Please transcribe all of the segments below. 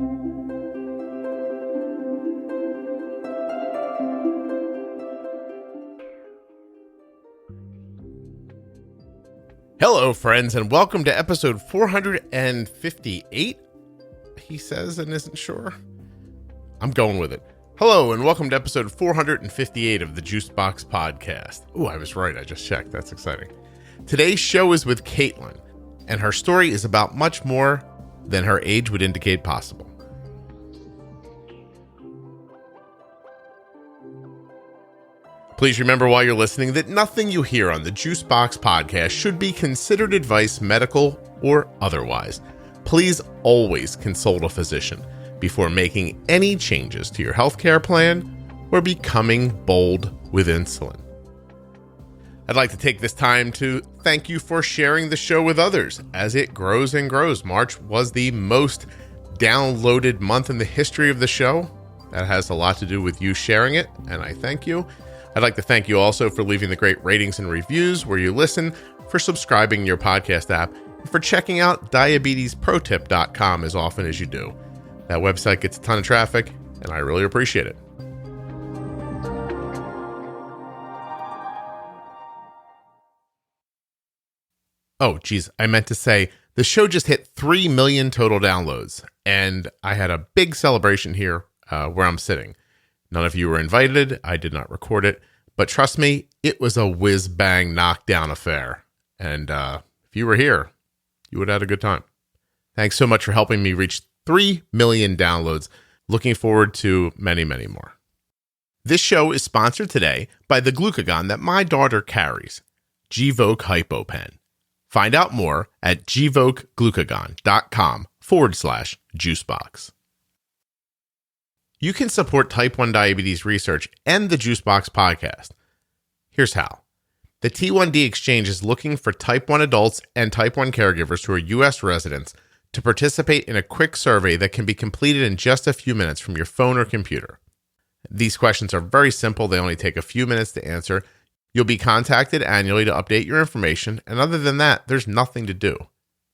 Hello, friends, and welcome to episode 458, he says and isn't sure. I'm going with it. Hello, and welcome to episode 458 of the Juicebox Podcast. Oh, I was right. I just checked. That's exciting. Today's show is with Caitlin, and her story is about much more than her age would indicate possible. Please remember while you're listening that nothing you hear on the Juicebox Podcast should be considered advice, medical or otherwise. Please always consult a physician before making any changes to your healthcare plan or becoming bold with insulin. I'd like to take this time to thank you for sharing the show with others as it grows and grows. March was the most downloaded month in the history of the show. That has a lot to do with you sharing it, and I thank you. I'd like to thank you also for leaving the great ratings and reviews where you listen, for subscribing to your podcast app, and for checking out diabetesprotip.com as often as you do. That website gets a ton of traffic, and I really appreciate it. Oh, geez, I meant to say, the show just hit 3 million total downloads, and I had a big celebration here where I'm sitting. None of you were invited. I did not record it. But trust me, it was a whiz-bang knockdown affair. And if you were here, you would have had a good time. Thanks so much for helping me reach 3 million downloads. Looking forward to many, many more. This show is sponsored today by the glucagon that my daughter carries, Gvoke HypoPen. Find out more at gvokeglucagon.com/juicebox. You can support type 1 diabetes research and the Juicebox Podcast. Here's how. The T1D Exchange is looking for type 1 adults and type 1 caregivers who are U.S. residents to participate in a quick survey that can be completed in just a few minutes from your phone or computer. These questions are very simple. They only take a few minutes to answer. You'll be contacted annually to update your information, and other than that, there's nothing to do.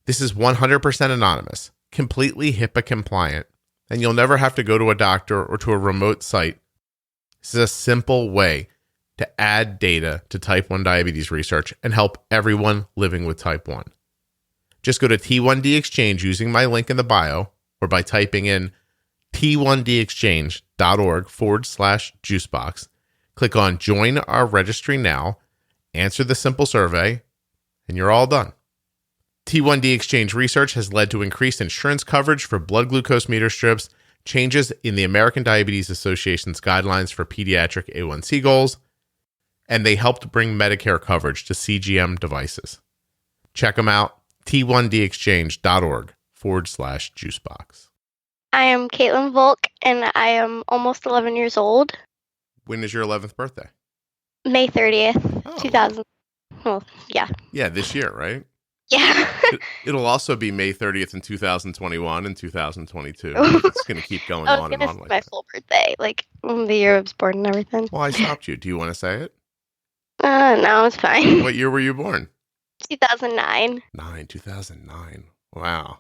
This is 100% anonymous, completely HIPAA compliant, and you'll never have to go to a doctor or to a remote site. This is a simple way to add data to type 1 diabetes research and help everyone living with type 1. Just go to T1D Exchange using my link in the bio or by typing in t1dexchange.org/juicebox. Click on Join Our Registry Now, answer the simple survey, and you're all done. T1D Exchange research has led to increased insurance coverage for blood glucose meter strips, changes in the American Diabetes Association's guidelines for pediatric A1C goals, and they helped bring Medicare coverage to CGM devices. Check them out, t1dexchange.org/juicebox. I am Caitlin Volk, and I am almost 11 years old. When is your 11th birthday? May 30th, 2000. Well, yeah. Yeah, this year, right? Yeah. It'll also be May 30th in 2021 and 2022. It's going to keep going on and on like my that. full birthday, like the year I was born and everything. Well, I stopped you. Do you want to say it? No, it's fine. What year were you born? 2009. 2009. Wow.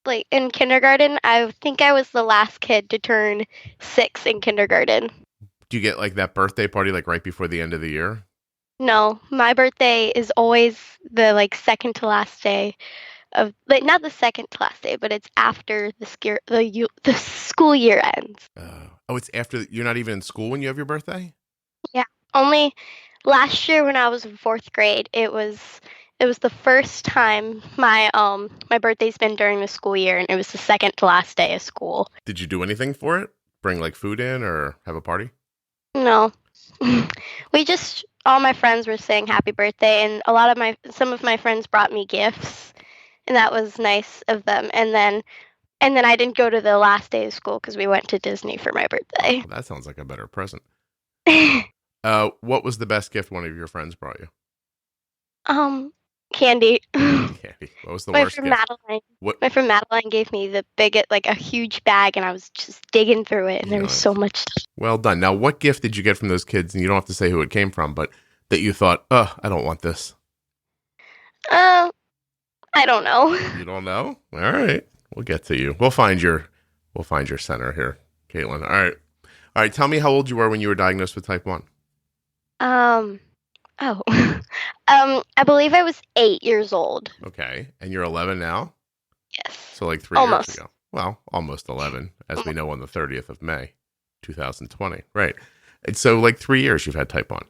Like in kindergarten, I think I was the last kid to turn 6 in kindergarten. Do you get like that birthday party like right before the end of the year? No, my birthday is always the second to last day of not the second to last day, but it's after the school year ends. Oh, it's after you're not even in school when you have your birthday? Yeah. Only last year when I was in 4th grade, it was the first time my birthday's been during the school year, and it was the second to last day of school. Did you do anything for it? Bring like food in or have a party? No. All my friends were saying happy birthday, and some of my friends brought me gifts, and that was nice of them. And then I didn't go to the last day of school because we went to Disney for my birthday. Oh, that sounds like a better present. What was the best gift one of your friends brought you? Candy. Candy. What was the worst gift? My friend Madeline gave me a huge bag, and I was just digging through it, and there was so much stuff. Well done. Now, what gift did you get from those kids? And you don't have to say who it came from, but that you thought, I don't want this. I don't know. You don't know? All right. We'll get to you. We'll find your We'll find your center here, Caitlin. All right. Tell me how old you were when you were diagnosed with type 1. Oh. I believe I was 8 years old. Okay. And you're 11 now? Yes. So like 3 Almost. years ago. Well, almost 11, as we know on the 30th of May, 2020. Right. And so like 3 years you've had type 1.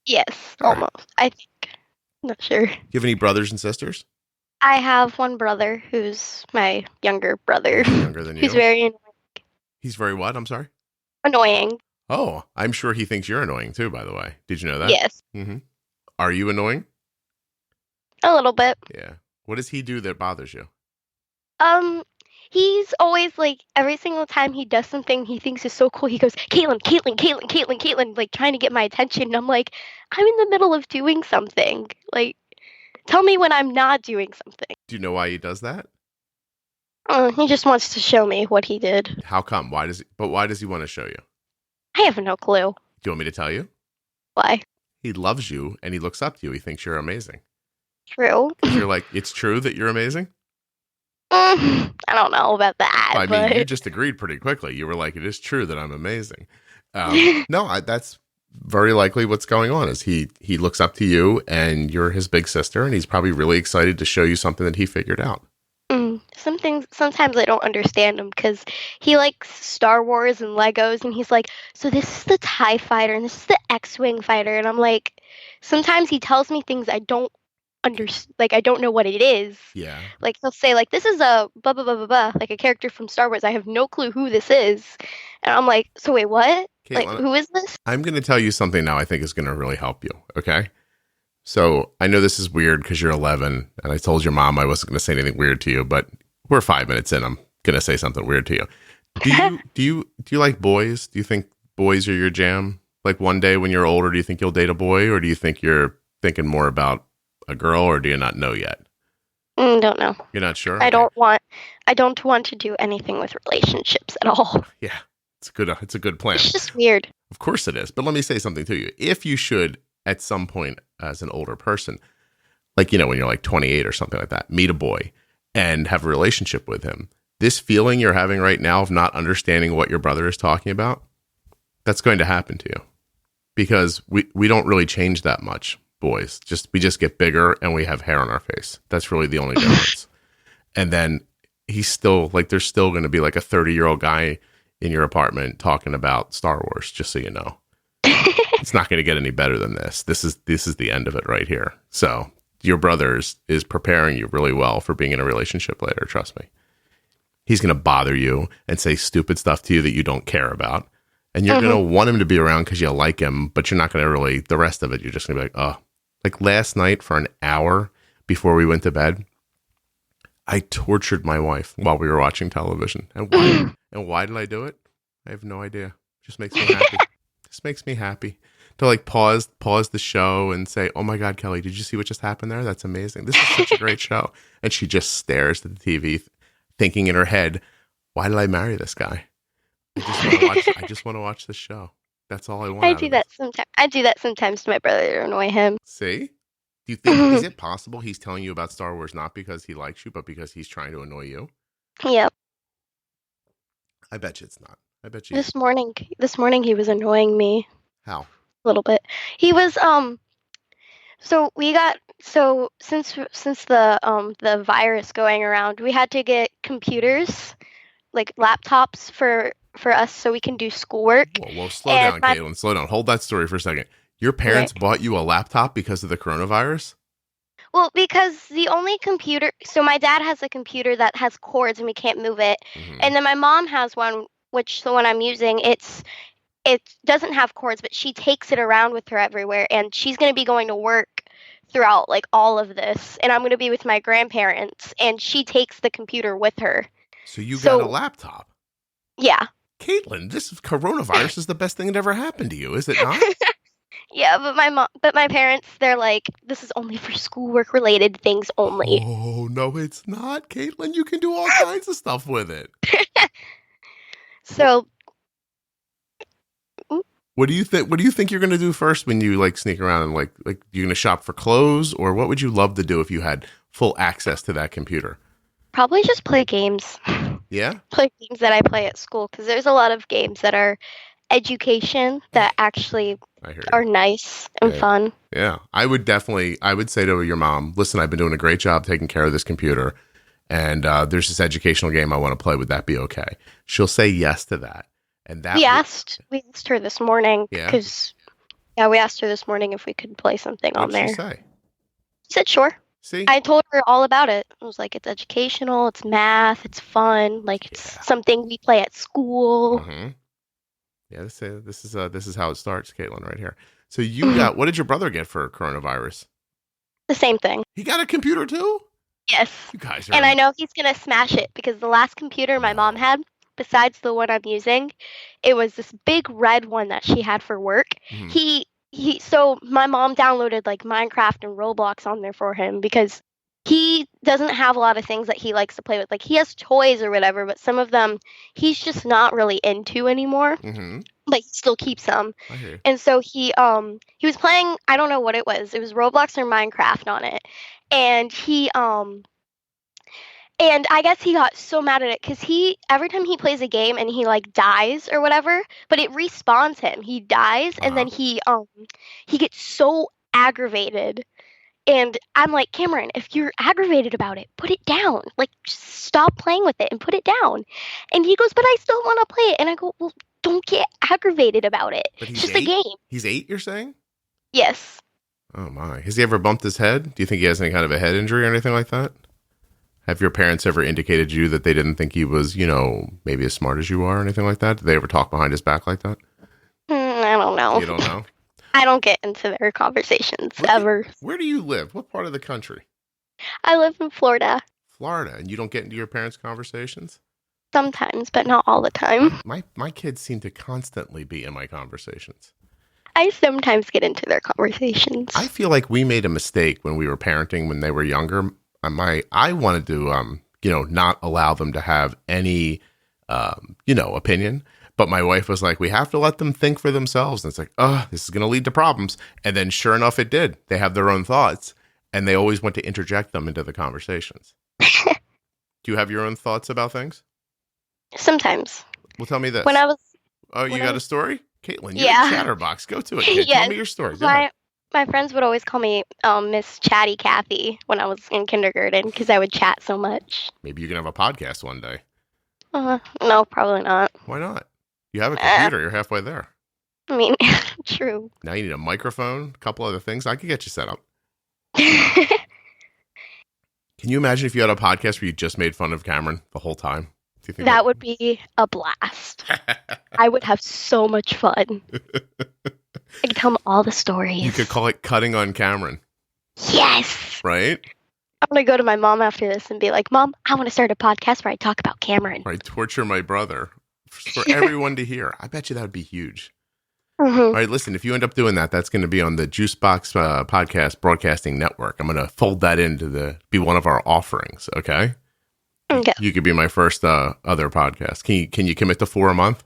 Yes, All almost. right. I think. Not sure. Do you have any brothers and sisters? I have one brother who's my younger brother. Younger than you? He's very annoying. He's very what? I'm sorry? Annoying. Oh, I'm sure he thinks you're annoying too, by the way. Did you know that? Yes. Mm-hmm. Are you annoying? A little bit. Yeah. What does he do that bothers you? He's always like, every single time he does something he thinks is so cool, he goes, Caitlin, like trying to get my attention. And I'm like, I'm in the middle of doing something. Like, tell me when I'm not doing something. Do you know why he does that? He just wants to show me what he did. How come? Why does he want to show you? I have no clue. Do you want me to tell you? Why? He loves you and he looks up to you. He thinks you're amazing. True. You're like, it's true that you're amazing? I don't know about that. Well, I mean, you just agreed pretty quickly. You were like, it is true that I'm amazing. No, that's very likely what's going on is he looks up to you and you're his big sister and he's probably really excited to show you something that he figured out. Sometimes I don't understand him because he likes Star Wars and Legos and he's like, so this is the TIE fighter and this is the X-Wing fighter. And I'm like, sometimes he tells me things I don't understand, like I don't know what it is. Yeah. Like he'll say like, this is a blah, blah, blah, blah, blah, like a character from Star Wars. I have no clue who this is. And I'm like, so wait, what? Caitlin, like, who is this? I'm going to tell you something now I think is going to really help you. Okay. So I know this is weird because you're 11 and I told your mom I wasn't going to say anything weird to you, but we're 5 minutes in. I'm going to say something weird to you. Do you like boys? Do you think boys are your jam? Like one day when you're older, do you think you'll date a boy or do you think you're thinking more about a girl or do you not know yet? Don't know. You're not sure? I don't want to do anything with relationships at all. Yeah. It's a good plan. It's just weird. Of course it is. But let me say something to you. If you should at some point as an older person, like, when you're like 28 or something like that, meet a boy and have a relationship with him, this feeling you're having right now of not understanding what your brother is talking about, that's going to happen to you because we don't really change that much, boys. We just get bigger and we have hair on our face. That's really the only difference. And then he's still like, there's still going to be like a 30-year-old guy in your apartment talking about Star Wars, just so you know. It's not going to get any better than this. This is the end of it right here. So your brother is preparing you really well for being in a relationship later. Trust me. He's going to bother you and say stupid stuff to you that you don't care about. And you're going to want him to be around because you like him, but you're not going to really, the rest of it, you're just going to be like, oh, like last night for an hour before we went to bed, I tortured my wife while we were watching television. And why did I do it? I have no idea. It just makes me happy. Just makes me happy to like pause the show and say, oh my God, Kelly, did you see what just happened there? That's amazing. This is such a great show. And she just stares at the TV thinking in her head, why did I marry this guy? I just want to watch this show. That's all I want. I do that sometimes to my brother to annoy him. See? Do you think, is it possible he's telling you about Star Wars not because he likes you, but because he's trying to annoy you? Yep. I bet you it's not. I bet you. This morning he was annoying me. How? A little bit. He was since the virus going around, we had to get computers, like laptops for us so we can do schoolwork. Whoa, slow down, Caitlin. Slow down. Hold that story for a second. Your parents bought you a laptop because of the coronavirus? Well, because the only computer, so my dad has a computer that has cords and we can't move it. Mm-hmm. And then my mom has one, which the one I'm using, it doesn't have cords, but she takes it around with her everywhere. And she's going to be going to work throughout like all of this. And I'm going to be with my grandparents and she takes the computer with her. So you got a laptop? Yeah. Caitlin, this coronavirus is the best thing that ever happened to you, is it not? Yeah, but my parents, they're like, this is only for schoolwork related things only. Oh, no, it's not, Caitlin. You can do all kinds of stuff with it. So, what do you think you're going to do first when you like sneak around and like you're going to shop for clothes, or what would you love to do if you had full access to that computer? Probably just play games. Yeah? play games that I play at school, because there's a lot of games that are education that actually I hear are you. nice and fun. Yeah. I would say to your mom, listen, I've been doing a great job taking care of this computer, and there's this educational game I want to play. Would that be okay? She'll say yes to that. And that We asked her this morning, Yeah? because we asked her this morning if we could play something on What'd there. she say? She said sure. See? I told her all about it. I was like, it's educational, it's math, it's fun, like it's something we play at school. Mm-hmm. Yeah, this is how it starts, Caitlin, right here. So you got, what did your brother get for coronavirus? The same thing. He got a computer too? Yes. You guys are. And I know he's gonna smash it, because the last computer my mom had, besides the one I'm using, it was this big red one that she had for work. Mhm. So my mom downloaded like Minecraft and Roblox on there for him, because he doesn't have a lot of things that he likes to play with. Like, he has toys or whatever, but some of them he's just not really into anymore. Mm-hmm. But he still keeps them. I hear you. And so he was playing, I don't know what it was. It was Roblox or Minecraft on it. And and I guess he got so mad at it, because every time he plays a game and he like dies or whatever, but it respawns him. He dies, and then he gets so aggravated. And I'm like, Cameron, if you're aggravated about it, put it down. Like, just stop playing with it and put it down. And he goes, but I still want to play it. And I go, well, don't get aggravated about it. But It's just a game. He's 8, you're saying? Yes. Oh my. Has he ever bumped his head? Do you think he has any kind of a head injury or anything like that? Have your parents ever indicated to you that they didn't think he was, maybe as smart as you are or anything like that? Did they ever talk behind his back like that? I don't know. You don't know? I don't get into their conversations ever. Where do you live? What part of the country? I live in Florida. Florida, and you don't get into your parents' conversations? Sometimes, but not all the time. My kids seem to constantly be in my conversations. I sometimes get into their conversations. I feel like we made a mistake when we were parenting when they were younger. I wanted to, not allow them to have any, opinion. But my wife was like, we have to let them think for themselves. And it's like, this is going to lead to problems. And then sure enough, it did. They have their own thoughts, and they always want to interject them into the conversations. Do you have your own thoughts about things? Sometimes. Well, tell me this. When I was... Oh, you got a story? Caitlin, you're Yeah. a chatterbox. Go to it, kid. Yes. Tell me your story. Go ahead. My friends would always call me Miss Chatty Cathy when I was in kindergarten, because I would chat so much. Maybe you can have a podcast one day. No, probably not. Why not? You have a computer. You're halfway there. I mean, true. Now you need a microphone, a couple other things. I could get you set up. Can you imagine if you had a podcast where you just made fun of Cameron the whole time? Do you think That would be a blast. I would have so much fun. I could tell them all the stories. You could call it Cutting on Cameron. Yes. Right? I'm going to go to my mom after this and be like, Mom, I want to start a podcast where I talk about Cameron. Right. Torture my brother for everyone to hear. I bet you that would be huge. Mm-hmm. All right, listen, if you end up doing that, that's going to be on the Juicebox Podcast Broadcasting Network. I'm going to fold that into be one of our offerings, okay? Okay. You could be my first other podcast. Can you commit to 4 a month?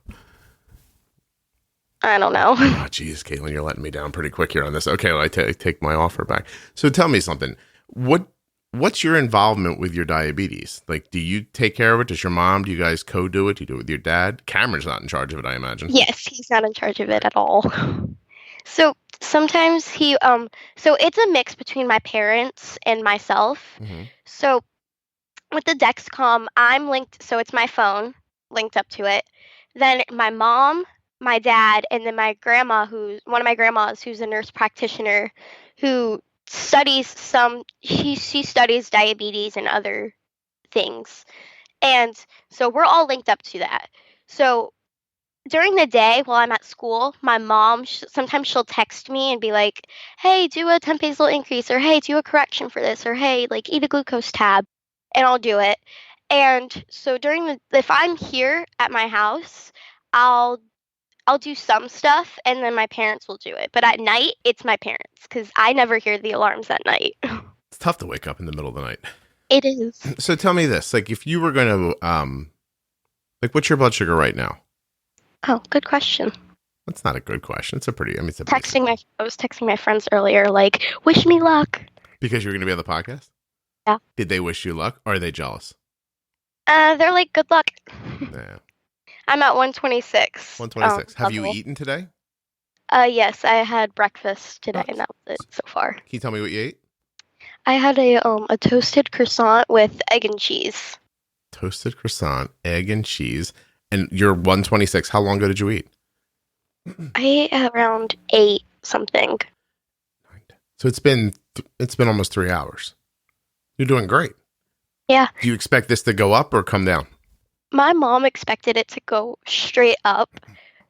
I don't know. Oh, geez, Caitlin, you're letting me down pretty quick here on this. Okay, well, I take my offer back. So tell me something. What's your involvement with your diabetes? Like, do you take care of it? Does your mom? Do you guys co-do it? Do you do it with your dad? Cameron's not in charge of it, I imagine. Yes, he's not in charge of it at all. So sometimes so it's a mix between my parents and myself. Mm-hmm. So with the Dexcom, I'm linked, so it's my phone linked up to it. Then my mom, my dad, and then my grandma, who's one of my grandmas, who's a nurse practitioner, who studies she studies diabetes and other things. And so we're all linked up to that. So during the day while I'm at school, my mom, sometimes she'll text me and be like, hey, do a 10 basal increase, or hey, do a correction for this, or hey, like eat a glucose tab, and I'll do it. And so if I'm here at my house, I'll do some stuff, and then my parents will do it. But at night, it's my parents, because I never hear the alarms at night. It's tough to wake up in the middle of the night. It is. So tell me this, like if you were going to, what's your blood sugar right now? Oh, good question. That's not a good question. It's a pretty, I was texting my friends earlier, like, wish me luck. Because you're going to be on the podcast? Yeah. Did they wish you luck, or are they jealous? They're like, good luck. Yeah. I'm at 126. 126. Have you level. eaten today? Yes, I had breakfast today, and that was it so far. Can you tell me what you ate? I had a toasted croissant with egg and cheese. Toasted croissant, egg and cheese. And you're 126. How long ago did you eat? I ate around 8 something. So it's been almost 3 hours. You're doing great. Yeah. Do you expect this to go up or come down? My mom expected it to go straight up,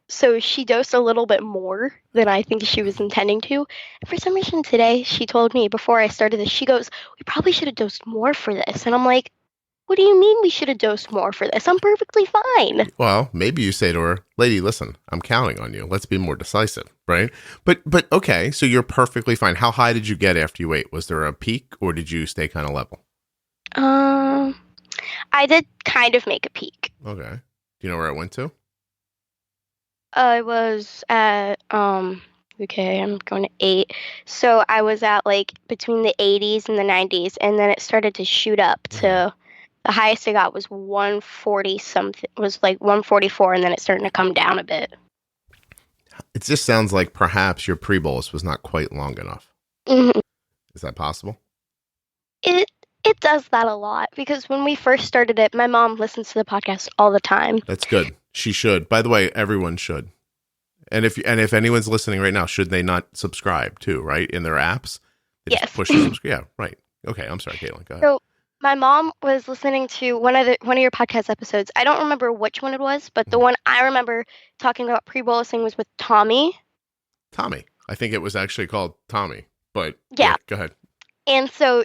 so she dosed a little bit more than I think she was intending to. And for some reason today, she told me before I started this, she goes, we probably should have dosed more for this. And I'm like, what do you mean we should have dosed more for this? I'm perfectly fine. Well, maybe you say to her, lady, listen, I'm counting on you. Let's be more decisive, right? But okay, so you're perfectly fine. How high did you get after you ate? Was there a peak or did you stay kind of level? I did kind of make a peak. Okay. Do you know where it went to? I was at, okay, I'm going to 8. So I was at like between the 80s and the 90s, and then it started to shoot up to the highest I got was 140 something, was like 144, and then it's starting to come down a bit. It just sounds like perhaps your pre-bolus was not quite long enough. Mm-hmm. Is that possible? It does that a lot, because when we first started it, my mom listens to the podcast all the time. That's good. She should. By the way, everyone should. And if anyone's listening right now, should they not subscribe too, right? In their apps? They Yes. Just push the subscribe. Yeah, right. Okay, I'm sorry, Caitlin. Go ahead. So my mom was listening to one of your podcast episodes. I don't remember which one it was, but the one I remember talking about pre-bolusing was with Tommy. Tommy. I think it was actually called Tommy, but yeah go ahead. And so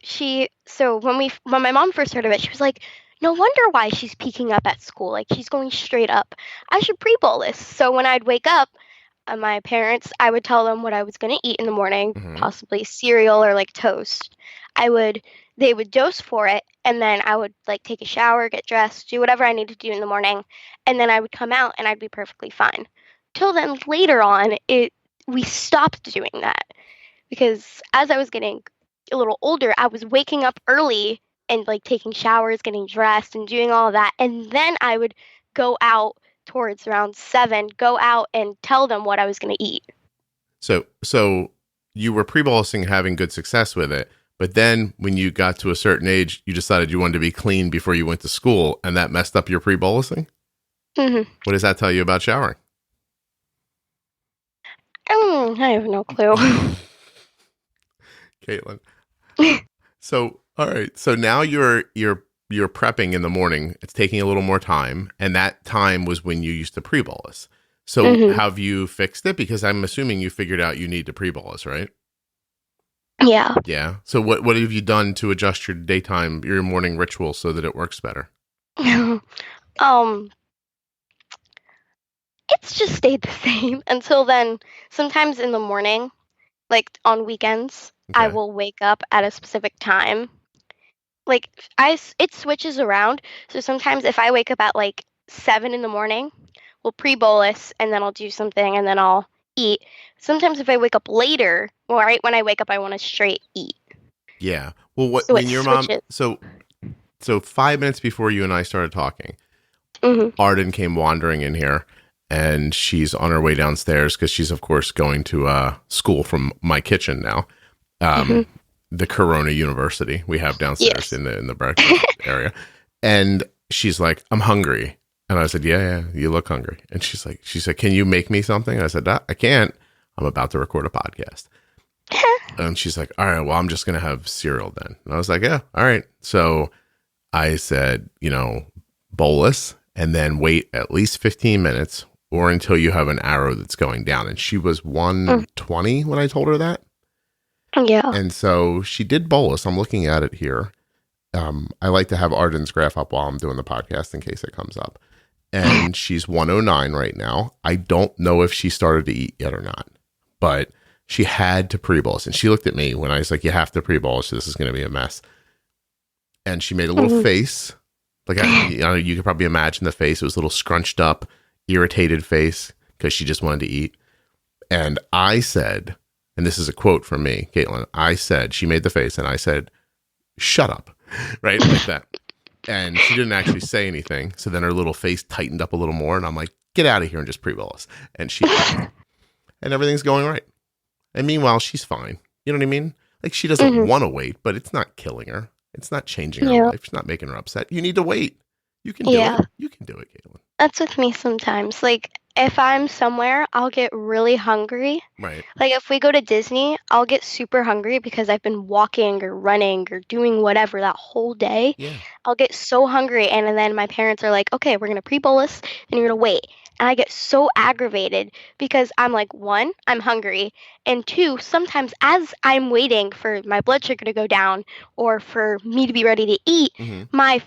when my mom first heard of it, she was like, no wonder why she's peaking up at school. Like, she's going straight up. I should pre-bolus. So when I'd wake up, my parents, I would tell them what I was going to eat in the morning, possibly cereal or like toast. They would dose for it, and then I would like take a shower, get dressed, do whatever I needed to do in the morning, and then I would come out and I'd be perfectly fine. Till then, later on, we stopped doing that, because as I was getting a little older, I was waking up early and like taking showers, getting dressed, and doing all of that, and then I would go out towards around 7, go out and tell them what I was going to eat. So you were pre-bolusing, having good success with it, but then when you got to a certain age, you decided you wanted to be clean before you went to school, and that messed up your pre-bolusing? Mm-hmm. What does that tell you about showering? I have no clue. Caitlin. So, all right. So now you're prepping in the morning. It's taking a little more time, and that time was when you used to pre-bolus. So have you fixed it? Because I'm assuming you figured out you need to pre-bolus, right? Yeah. Yeah. So what have you done to adjust your morning ritual so that it works better? It's just stayed the same until then. Sometimes in the morning, like on weekends, I will wake up at a specific time. Like it switches around. So sometimes if I wake up at like 7 in the morning, we'll pre-bolus, and then I'll do something, and then I'll eat. Sometimes if I wake up later, well, right when I wake up, I want to straight eat. Yeah. Well, so when your mom, so 5 minutes before you and I started talking, Arden came wandering in here, and she's on her way downstairs because she's, of course, going to school from my kitchen now. The Corona University we have downstairs in the breakfast area. And she's like, I'm hungry. And I said, yeah, you look hungry. And she said, can you make me something? I said, I can't. I'm about to record a podcast. And she's like, all right, well, I'm just going to have cereal then. And I was like, yeah, all right. So I said, bolus, and then wait at least 15 minutes or until you have an arrow that's going down. And she was 120 when I told her that. Yeah. And so she did bolus. I'm looking at it here. I like to have Arden's graph up while I'm doing the podcast in case it comes up. And she's 109 right now. I don't know if she started to eat yet or not, but she had to pre-bolus. And she looked at me when I was like, you have to pre-bolus. This is going to be a mess. And she made a little face. Like, you could probably imagine the face. It was a little scrunched up, irritated face because she just wanted to eat. And I said, and this is a quote from me, Caitlin, I said, she made the face and I said, shut up. Right? Like that. And she didn't actually say anything. So then her little face tightened up a little more. And I'm like, get out of here and just pre-bolus. And she did. And everything's going right. And meanwhile, she's fine. You know what I mean? Like, she doesn't want to wait, but it's not killing her. It's not changing her life. It's not making her upset. You need to wait. You can do it. You can do it, Caitlin. That's with me sometimes. Like, if I'm somewhere, I'll get really hungry. Right. Like, if we go to Disney, I'll get super hungry because I've been walking or running or doing whatever that whole day. Yeah. I'll get so hungry, and then my parents are like, okay, we're going to pre-bolus, and you're going to wait. And I get so aggravated because I'm like, one, I'm hungry, and two, sometimes as I'm waiting for my blood sugar to go down or for me to be ready to eat, my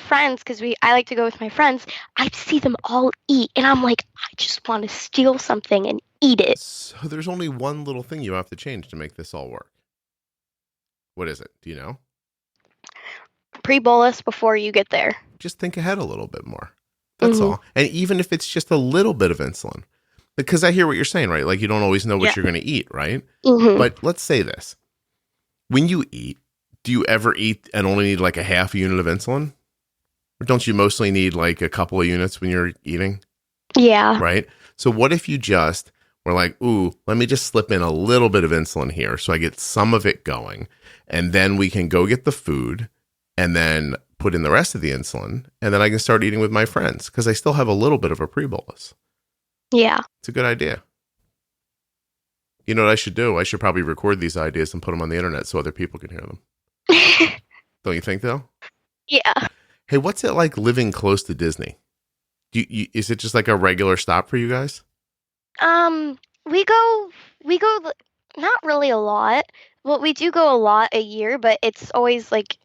friends, because I like to go with my friends, I see them all eat, and I'm like, I just want to steal something and eat it. So there's only one little thing you have to change to make this all work. What is it? Do you know? Pre-bolus before you get there. Just think ahead a little bit more. That's all. And even if it's just a little bit of insulin, because I hear what you're saying, right? Like, you don't always know what you're going to eat, right? But let's say this. When you eat, do you ever eat and only need like a half unit of insulin? Or don't you mostly need like a couple of units when you're eating? Yeah. Right? So what if you just were like, ooh, let me just slip in a little bit of insulin here so I get some of it going, and then we can go get the food and then put in the rest of the insulin, and then I can start eating with my friends because I still have a little bit of a pre-bolus. Yeah. It's a good idea. You know what I should do? I should probably record these ideas and put them on the internet so other people can hear them. Don't you think, though? Yeah. Hey, what's it like living close to Disney? Is it just like a regular stop for you guys? We go not really a lot. Well, we do go a lot a year, but it's always like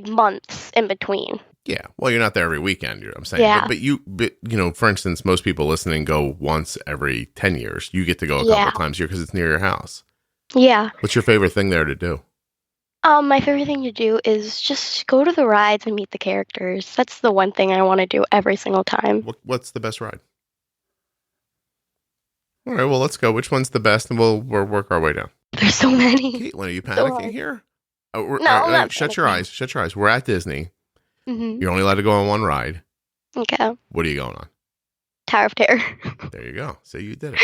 months in between. Yeah. Well, you're not there every weekend, I'm saying. Yeah. But you know, for instance, most people listening go once every 10 years. You get to go a couple of times a year because it's near your house. Yeah. What's your favorite thing there to do? My favorite thing to do is just go to the rides and meet the characters. That's the one thing I want to do every single time. What's the best ride? All right, well, let's go. Which one's the best? And we'll work our way down. There's so many. Caitlin, are you panicking here? No, I'm not shut your eyes. Shut your eyes. We're at Disney. Mm-hmm. You're only allowed to go on one ride. Okay. What are you going on? Tower of Terror. There you go. So you did it.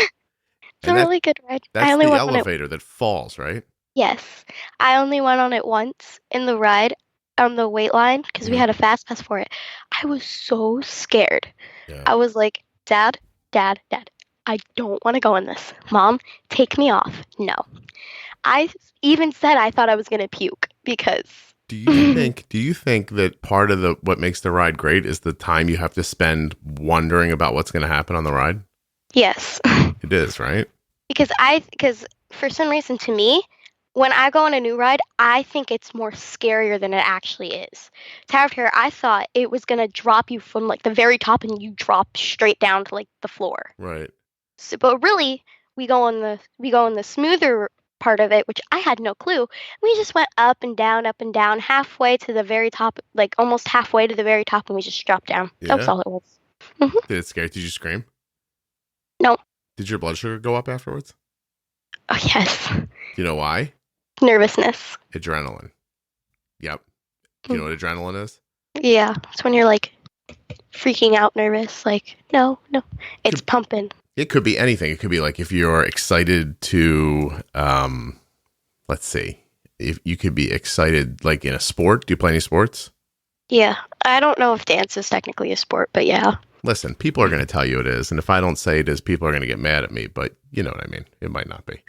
It's a really good ride. That's the elevator that falls, right? Yes. I only went on it once in the ride on the wait line because we had a fast pass for it. I was so scared. Yeah. I was like, Dad, I don't want to go in this. Mom, take me off. No. I even said I thought I was going to puke because... Do you think that part of what makes the ride great is the time you have to spend wondering about what's going to happen on the ride? Yes. It is, right? Because for some reason, to me, when I go on a new ride, I think it's more scarier than it actually is. Tower of Terror, I thought it was going to drop you from like the very top and you drop straight down to like the floor. Right. So, but really, we go in the smoother part of it, which I had no clue. We just went up and down, halfway to the very top, like almost halfway to the very top, and we just dropped down. Yeah. That was all it was. Mm-hmm. Did it scare you? Did you scream? No. Did your blood sugar go up afterwards? Oh, yes. Do you know why? Nervousness. Adrenaline. Yep. Do you know what adrenaline is? Yeah. It's when you're like freaking out nervous. Like, no. It's pumping. It could be anything. It could be like if you're excited to, let's see, if you could be excited like in a sport. Do you play any sports? Yeah. I don't know if dance is technically a sport, but yeah. Listen, people are going to tell you it is. And if I don't say it is, people are going to get mad at me. But you know what I mean? It might not be.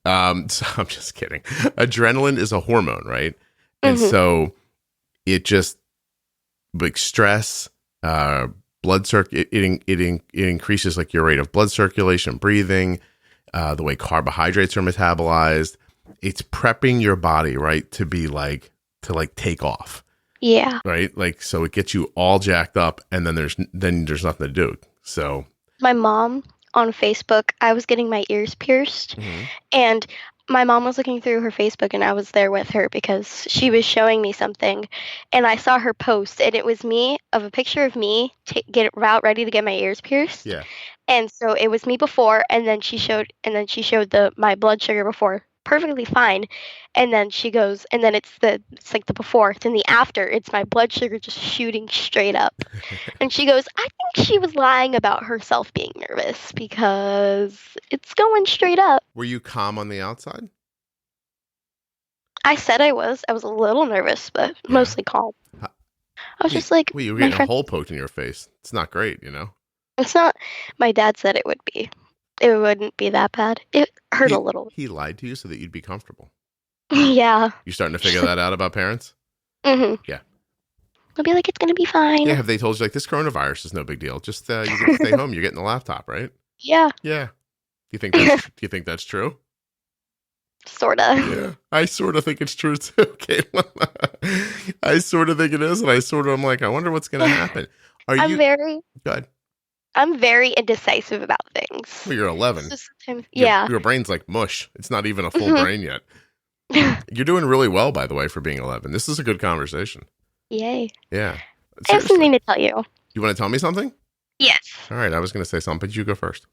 So I'm just kidding. Adrenaline is a hormone, right? And so it just, like stress, it increases like your rate of blood circulation, breathing, the way carbohydrates are metabolized. It's prepping your body, right, to take off. Yeah. Right? Like, so it gets you all jacked up and then there's nothing to do. So my mom on Facebook, I was getting my ears pierced and my mom was looking through her Facebook and I was there with her because she was showing me something and I saw her post and it was a picture of me about ready to get my ears pierced. Yeah. And so it was me before and then she showed my blood sugar before perfectly fine. And then she goes, and then it's like the before, then the after, it's my blood sugar just shooting straight up. And she goes, I think she was lying about herself being nervous because it's going straight up. Were you calm on the outside? I said I was a little nervous, but mostly calm. I was just like, well, you were getting a hole poked in your face. It's not great, you know? It's not. My dad said it would be. It wouldn't be that bad. It hurt a little. He lied to you so that you'd be comfortable. Yeah. You starting to figure that out about parents? Mm-hmm. Yeah. I'll be like, it's going to be fine. Yeah, have they told you, like, this coronavirus is no big deal. Just, you get to stay home. You're getting the laptop, right? Yeah. Yeah. Do you think that's true? Sorta. Yeah. I sort of think it's true, too, Caitlin. I sort of think it is, and I'm like, I wonder what's going to happen. Go ahead. I'm very indecisive about things. Well, you're 11. Yeah. Your brain's like mush. It's not even a full brain yet. You're doing really well, by the way, for being 11. This is a good conversation. Yay. Yeah. Seriously. I have something to tell you. You want to tell me something? Yes. All right. I was going to say something, but you go first.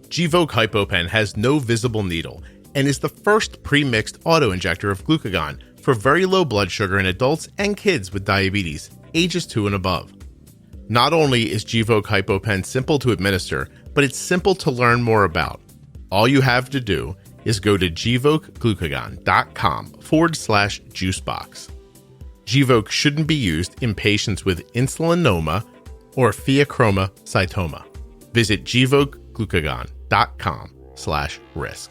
Gvoke HypoPen has no visible needle and is the first pre-mixed auto-injector of glucagon for very low blood sugar in adults and kids with diabetes, ages 2 and above. Not only is Gvoke HypoPen simple to administer, but it's simple to learn more about. All you have to do is go to gvokeglucagon.com/juicebox. Gvoke shouldn't be used in patients with insulinoma or pheochromocytoma. Visit gvokeglucagon.com/risk.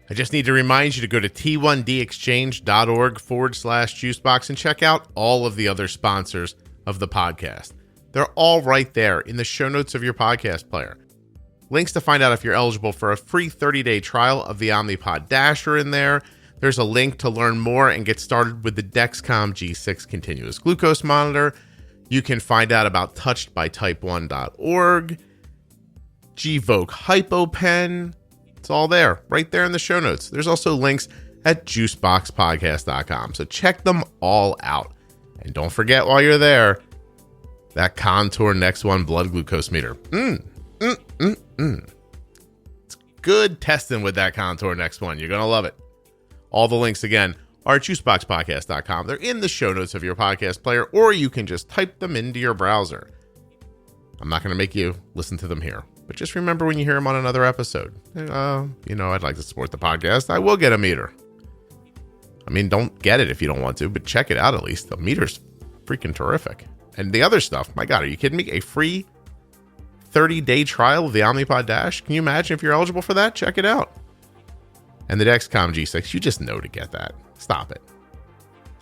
I just need to remind you to go to t1dexchange.org/juicebox and check out all of the other sponsors of the podcast. They're all right there in the show notes of your podcast player. Links to find out if you're eligible for a free 30-day trial of the Omnipod Dash are in there. There's a link to learn more and get started with the Dexcom G6 continuous glucose monitor. You can find out about touchedbytype1.org, Gvoke HypoPen. It's all there, right there in the show notes. There's also links at juiceboxpodcast.com. So check them all out. And don't forget while you're there, that Contour Next One blood glucose meter. It's good testing with that Contour Next One. You're going to love it. All the links, again, are at juiceboxpodcast.com. They're in the show notes of your podcast player, or you can just type them into your browser. I'm not going to make you listen to them here, but just remember when you hear them on another episode. I'd like to support the podcast. I will get a meter. I mean, don't get it if you don't want to, but check it out at least. The meter's freaking terrific. And the other stuff, my God, are you kidding me? A free 30-day trial of the Omnipod Dash? Can you imagine if you're eligible for that? Check it out. And the Dexcom G6, you just know to get that. Stop it.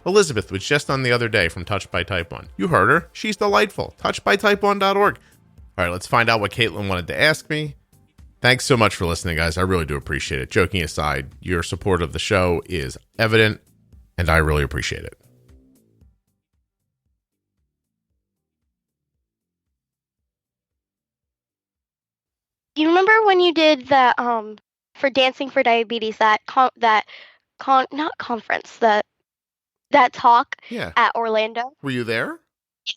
Elizabeth was just on the other day from Touched by Type 1. You heard her. She's delightful. Touchedbytype1.org. All right, let's find out what Caitlin wanted to ask me. Thanks so much for listening, guys. I really do appreciate it. Joking aside, your support of the show is evident, and I really appreciate it. You remember when you did that for Dancing for Diabetes, that talk at Orlando? Were you there? Yes.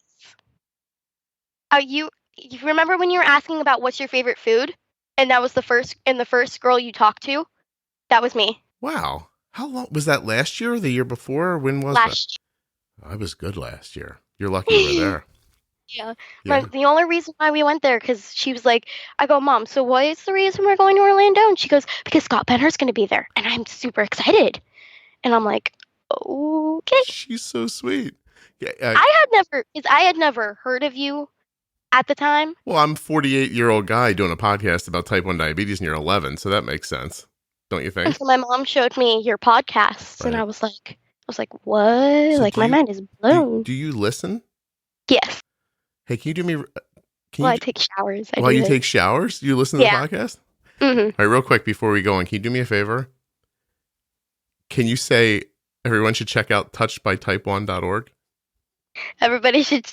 You remember when you were asking about what's your favorite food? And that was the first girl you talked to? That was me. Wow. How long was that, last year or the year before? Or when was last that? I was good last year. You're lucky you were there. Yeah. The only reason why we went there, because she was like, I go, Mom, so what is the reason we're going to Orlando? And she goes, because Scott Penner's going to be there. And I'm super excited. And I'm like, okay. She's so sweet. Yeah, I had never heard of you at the time. Well, I'm a 48-year-old guy doing a podcast about type 1 diabetes and you're 11, so that makes sense. Don't you think? And so my mom showed me your podcast, and I was like, what? So my mind is blown. Do you listen? Yes. Hey, can you do me... I take showers. While you take showers? You listen to the podcast? Mm-hmm. All right, real quick before we go on, can you do me a favor? Can you say everyone should check out touchedbytype1.org? Everybody should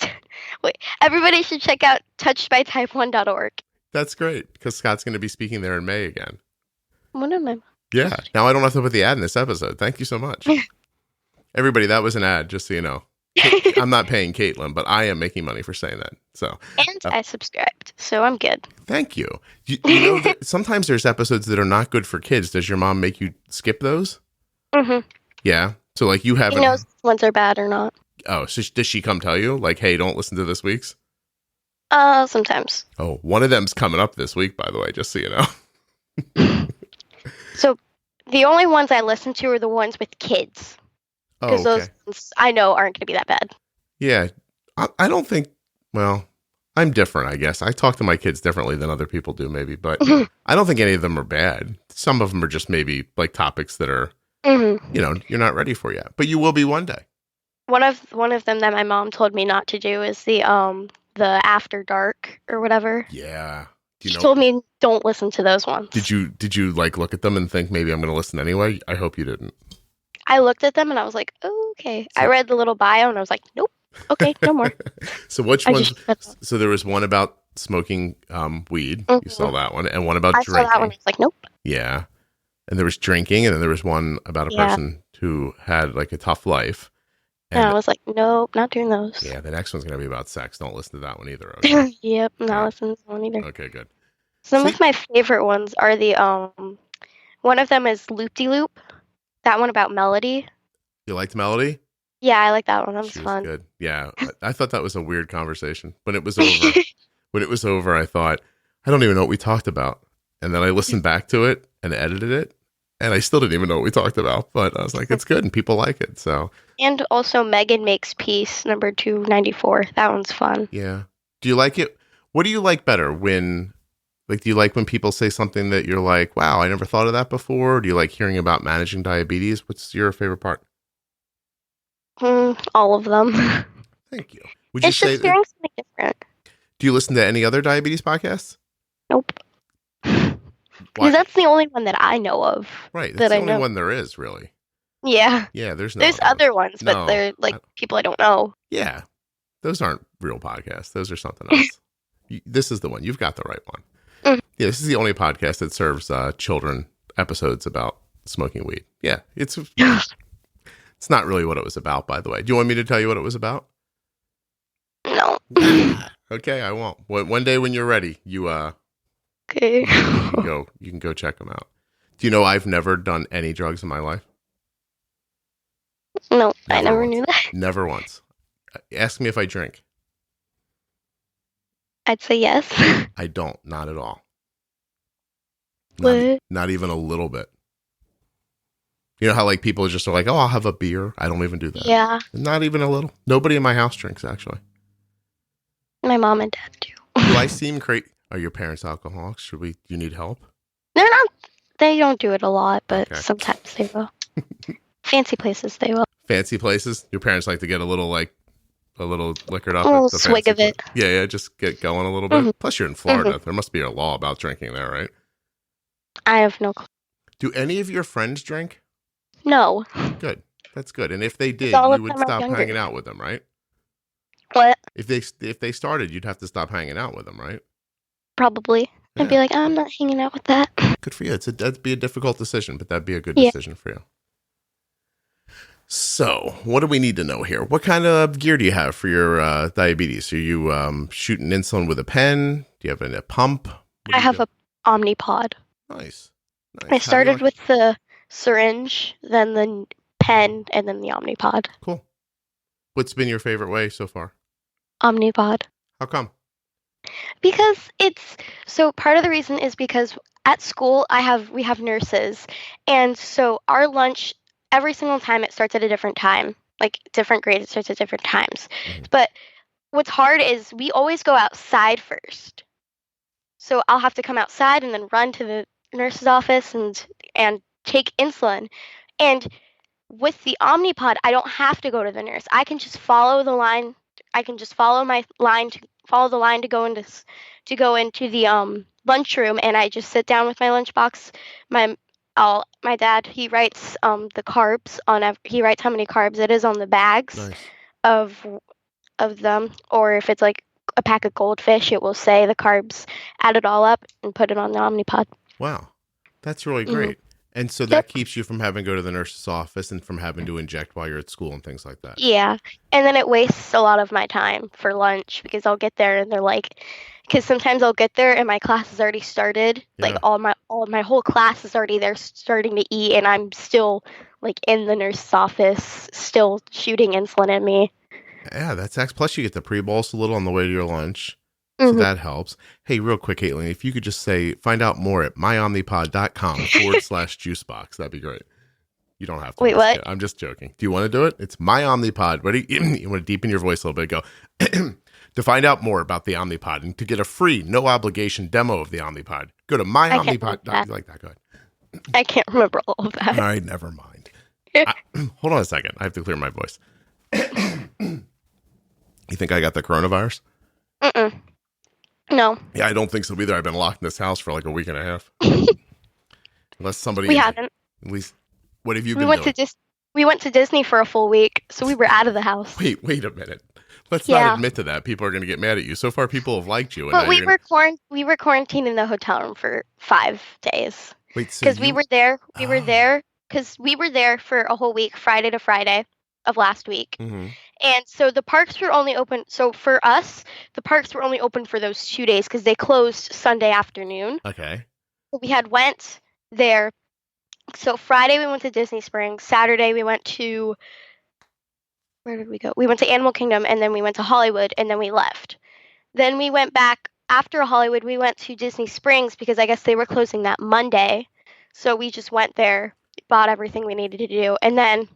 wait. Everybody should check out touchedbytype1.org. That's great because Scott's going to be speaking there in May again. One of my Yeah. Now I don't have to put the ad in this episode. Thank you so much. Everybody, that was an ad, just so you know. I'm not paying Caitlin, but I am making money for saying that. So, and I subscribed, so I'm good. Thank you. You know that sometimes there's episodes that are not good for kids. Does your mom make you skip those? Mm-hmm. Yeah. So like you haven't. She knows if ones are bad or not. Oh, so does she come tell you like, hey, don't listen to this week's? Sometimes. Oh, one of them's coming up this week, by the way, just so you know. So the only ones I listen to are the ones with kids. Because those ones I know aren't going to be that bad. Yeah. I don't think, well, I'm different, I guess. I talk to my kids differently than other people do, maybe. But I don't think any of them are bad. Some of them are just maybe like topics that are, you know, you're not ready for yet. But you will be one day. One of them that my mom told me not to do is the After Dark or whatever. Yeah. She told me don't listen to those ones. Did you like look at them and think maybe I'm going to listen anyway? I hope you didn't. I looked at them and I was like, oh, okay. I read the little bio and I was like, nope. Okay, no more. So which ones? So there was one about smoking weed. Mm-hmm. You saw that one, and one about drinking. I saw that one. I was like, nope. Yeah, and there was drinking, and then there was one about a person who had like a tough life. And I was like, nope, not doing those. Yeah, the next one's gonna be about sex. Don't listen to that one either. Okay? Yep, not listening to that one either. Okay, good. Some of my favorite ones are the one of them is Loop De Loop. That one about Melody. You liked Melody? Yeah, I like that one. That was fun. Good. Yeah, I thought that was a weird conversation. When it was over, I thought, I don't even know what we talked about. And then I listened back to it and edited it, and I still didn't even know what we talked about. But I was like, it's good, and people like it. So. And also, Megan Makes Peace, number 294. That one's fun. Yeah. Do you like it? What do you like better when? Like, do you like when people say something that you're like, wow, I never thought of that before? Or do you like hearing about managing diabetes? What's your favorite part? All of them. Thank you. Would you say just hearing something different. Do you listen to any other diabetes podcasts? Nope. Because that's the only one that I know of. Right. That's the only one there is, really. Yeah. Yeah, there's other ones, but they're like people I don't know. Yeah. Those aren't real podcasts. Those are something else. This is the one. You've got the right one. Yeah, this is the only podcast that serves children episodes about smoking weed. Yeah, it's not really what it was about, by the way. Do you want me to tell you what it was about? No. Okay, I won't. One day when you're ready, you okay. you can go check them out. Do you know I've never done any drugs in my life? No, I never knew that. Never once. Ask me if I drink. I'd say yes. I don't. Not at all. What? Not even a little bit. You know how like people just are like, oh, I'll have a beer. I don't even do that. Yeah. Not even a little. Nobody in my house drinks, actually. My mom and dad do. Do I seem crazy? Are your parents alcoholics? Do you need help? They're not. They don't do it a lot, but sometimes they will. Fancy places, they will. Fancy places? Your parents like to get a little liquored up. A little swig of it. Yeah, just get going a little bit. Mm-hmm. Plus, you're in Florida. Mm-hmm. There must be a law about drinking there, right? I have no clue. Do any of your friends drink? No. Good. That's good. And if they did, you would stop hanging out with them, right? What? If they started, you'd have to stop hanging out with them, right? Probably. Yeah. I'd be like, I'm not hanging out with that. Good for you. That'd be a difficult decision, but that'd be a good decision for you. So, what do we need to know here? What kind of gear do you have for your diabetes? Are you shooting insulin with a pen? Do you have a pump? I have a Omnipod. Nice. I started with the syringe, then the pen, and then the Omnipod. Cool. What's been your favorite way so far? Omnipod. How come? Because part of the reason is because at school we have nurses, and so our lunch every single time it starts at a different time. Like different grades, it starts at different times. Mm-hmm. But what's hard is we always go outside first. So I'll have to come outside and then run to the nurse's office and take insulin. And with the Omnipod, I don't have to go to the nurse. I can just follow the line. I can just follow the line to go into the lunchroom, and I just sit down with my lunchbox. My dad, he writes the carbs he writes how many carbs it is on the bags. Nice. Of of them. Or if it's like a pack of goldfish, it will say the carbs, add it all up and put it on the Omnipod. Wow. That's really Mhm. great. And so that keeps you from having to go to the nurse's office and from having to inject while you're at school and things like that. Yeah. And then it wastes a lot of my time for lunch because I'll get there and they're like, because sometimes I'll get there and my class has already started. Like Yeah. all my whole class is already there starting to eat, and I'm still like in the nurse's office, still shooting insulin at me. Yeah, that's plus you get the pre-bolus a little on the way to your lunch. So that helps. Hey, real quick, Caitlin, if you could just find out more at myomnipod.com/juicebox, that'd be great. You don't have to. Wait, what? I'm just joking. Do you want to do it? It's My Omnipod. Ready? You want to deepen your voice a little bit. Go. To find out more about the Omnipod and to get a free, no obligation demo of the Omnipod, go to myomnipod. Like that. Go ahead. I can't remember all of that. All right, never mind. Hold on a second. I have to clear my voice. You think I got the coronavirus? No. Yeah, I don't think so either. I've been locked in this house for like a week and a half. Unless somebody... We haven't. At least, what have you been doing? We went to Disney for a full week, so we were out of the house. Wait a minute. Let's not admit to that. People are going to get mad at you. So far, people have liked you. But we were quarantined in the hotel room for 5 days. Wait, so because we were there for a whole week, Friday to Friday of last week. Mm-hmm. And so the parks were only open. So for us, the parks were only open for those 2 days because they closed Sunday afternoon. Okay. So we had went there. So Friday we went to Disney Springs. Saturday we went to, where did we go? We went to Animal Kingdom, and then we went to Hollywood, and then we left. Then we went back after Hollywood. We went to Disney Springs because I guess they were closing that Monday. So we just went there, bought everything we needed to do. And then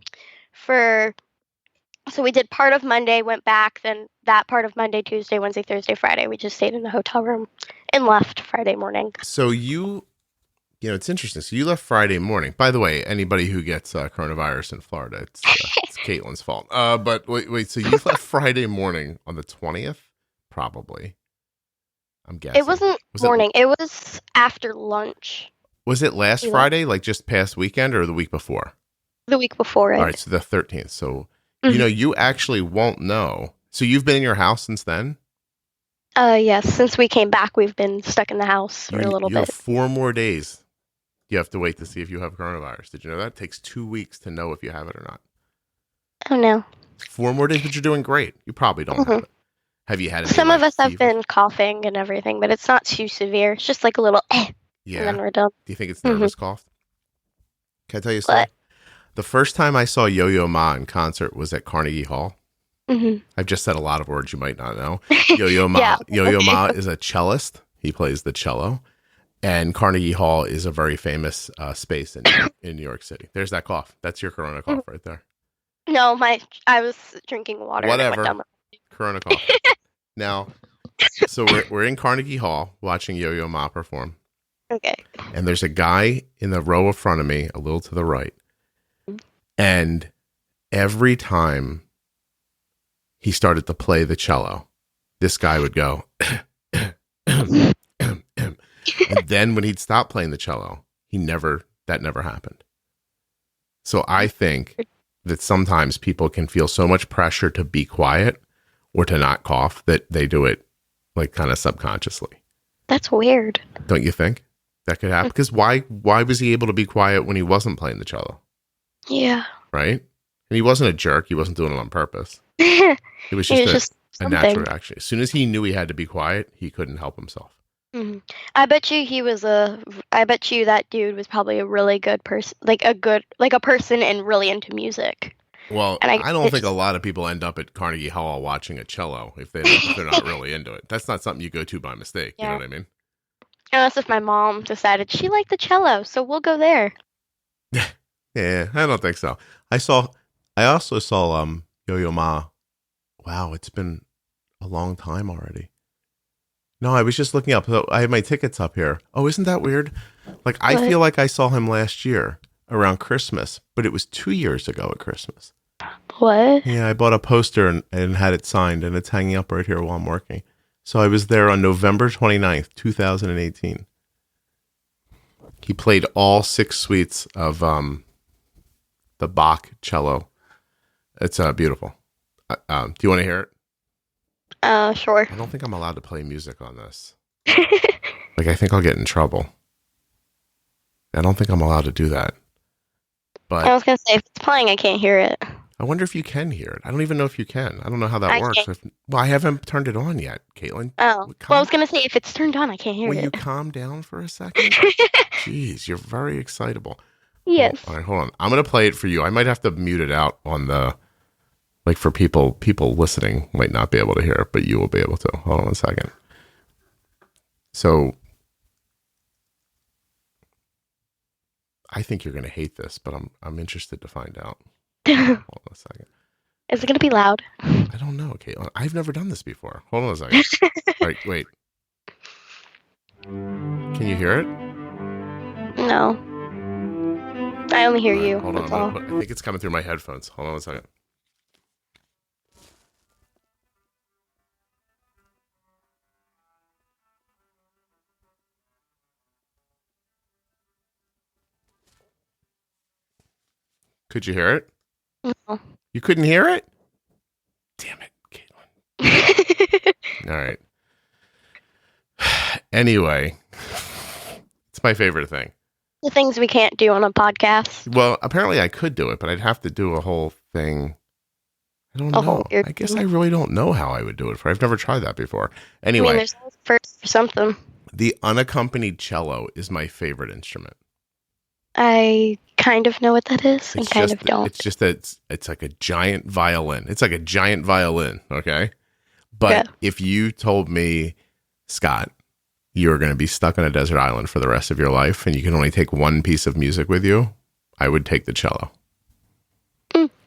so we did part of Monday, went back, then that part of Monday, Tuesday, Wednesday, Thursday, Friday. We just stayed in the hotel room and left Friday morning. So it's interesting. So you left Friday morning. By the way, anybody who gets coronavirus in Florida, it's Caitlin's fault. But wait. So you left Friday morning on the 20th? Probably. I'm guessing. It wasn't morning. It was after lunch. Was it last Friday, like just past weekend, or the week before? The week before it. All right, so the 13th. So, you actually won't know. So you've been in your house since then? Yes. Since we came back, we've been stuck in the house for a little bit. You have 4 more days. You have to wait to see if you have coronavirus. Did you know that? It takes 2 weeks to know if you have it or not. Oh, no. 4 more days, but you're doing great. You probably don't have it. Have you had it? Some of us have been coughing and everything, but it's not too severe. It's just like a little yeah. And then we're done. Do you think it's nervous cough? Can I tell you something? The first time I saw Yo-Yo Ma in concert was at Carnegie Hall. Mm-hmm. I've just said a lot of words you might not know. Yo-Yo Ma, yeah, Yo-Yo Ma is a cellist. He plays the cello. And Carnegie Hall is a very famous space in New York City. There's that cough. That's your corona cough right there. No, I was drinking water. Whatever. Corona cough. Now, so we're in Carnegie Hall watching Yo-Yo Ma perform. Okay. And there's a guy in the row in front of me, a little to the right. And every time he started to play the cello, this guy would go, and then when he'd stop playing the cello, that never happened. So I think that sometimes people can feel so much pressure to be quiet or to not cough that they do it like kind of subconsciously. That's weird. Don't you think that could happen? Because why was he able to be quiet when he wasn't playing the cello? Yeah. Right? And he wasn't a jerk. He wasn't doing it on purpose. It was just a natural reaction. As soon as he knew he had to be quiet, he couldn't help himself. Mm-hmm. I bet you that dude was probably a really good person, like a person and really into music. Well, and I don't think a lot of people end up at Carnegie Hall watching a cello if they're not really into it. That's not something you go to by mistake. Yeah. You know what I mean? Unless if my mom decided she liked the cello, so we'll go there. Yeah, I don't think so. I also saw Yo-Yo Ma. Wow, it's been a long time already. No, I was just looking up. So I have my tickets up here. Oh, isn't that weird? Like, I feel like I saw him last year around Christmas, but it was 2 years ago at Christmas. What? Yeah, I bought a poster and had it signed, and it's hanging up right here while I'm working. So I was there on November 29th, 2018. He played all 6 suites of the Bach cello. It's beautiful. Do you want to hear it? Sure. I don't think I'm allowed to play music on this. Like, I think I'll get in trouble. I don't think I'm allowed to do that. But I was going to say, if it's playing, I can't hear it. I wonder if you can hear it. I don't even know if you can. I don't know how that works. Can't. Well, I haven't turned it on yet, Caitlin. Oh. Well, I was going to say, if it's turned on, I can't hear it. Will you calm down for a second? Jeez, you're very excitable. Yes. All right, hold on. I'm going to play it for you. I might have to mute it out on the, like, for people listening might not be able to hear it, but you will be able to. Hold on a second. So I think you're going to hate this, but I'm interested to find out. Hold on a second. Is it going to be loud? I don't know, Caitlin. I've never done this before. Hold on a second. All right, wait. Can you hear it? No. I only hear you. Hold on. I think it's coming through my headphones. Hold on a second. Could you hear it? No. You couldn't hear it? Damn it, Caitlin. All right. Anyway, it's my favorite thing. The things we can't do on a podcast. Well, apparently I could do it, but I'd have to do a whole thing. I don't know. I guess I really don't know how I would do it. I've never tried that before. Anyway. I mean, there's always first for something. The unaccompanied cello is my favorite instrument. I kind of know what that is and kind of don't. It's just that it's like a giant violin. It's like a giant violin, okay? But if you told me, Scott, you're going to be stuck on a desert island for the rest of your life and you can only take one piece of music with you, I would take the cello.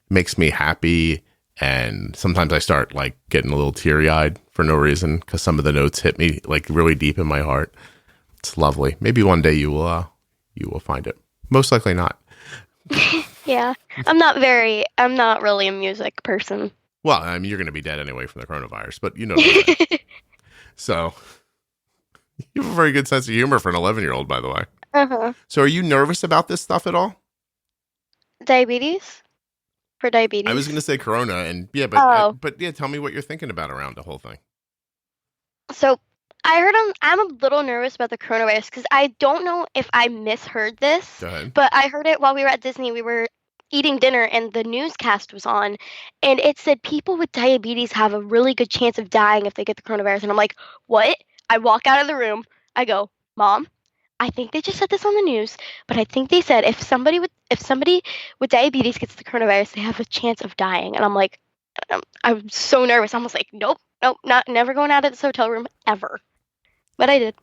Makes me happy, and sometimes I start like getting a little teary-eyed for no reason because some of the notes hit me like really deep in my heart. It's lovely. Maybe one day you will find it. Most likely not. Yeah. I'm not really a music person. Well, I mean, you're going to be dead anyway from the coronavirus, but you know what I mean. So you have a very good sense of humor for an 11-year-old, by the way. Uh-huh. So are you nervous about this stuff at all? Diabetes? For diabetes? I was going to say corona, and yeah, but yeah, tell me what you're thinking about around the whole thing. So I heard I'm a little nervous about the coronavirus because I don't know if I misheard this, but I heard it while we were at Disney. We were eating dinner and the newscast was on, and it said people with diabetes have a really good chance of dying if they get the coronavirus. And I'm like, what? I walk out of the room. I go, Mom, I think they just said this on the news, but I think they said if somebody with diabetes gets the coronavirus, they have a chance of dying. And I'm like, I'm so nervous. I was like, nope, never going out of this hotel room ever. But I did.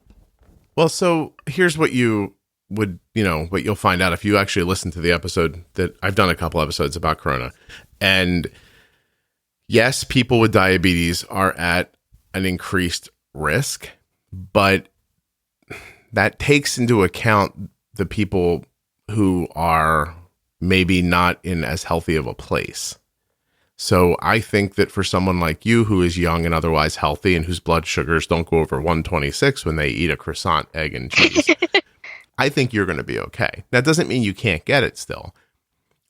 Well, so here's what you would, what you'll find out if you actually listen to the episode that I've done a couple episodes about corona. And yes, people with diabetes are at an increased risk, but that takes into account the people who are maybe not in as healthy of a place. So I think that for someone like you who is young and otherwise healthy and whose blood sugars don't go over 126 when they eat a croissant, egg, and cheese, I think you're going to be okay. That doesn't mean you can't get it still.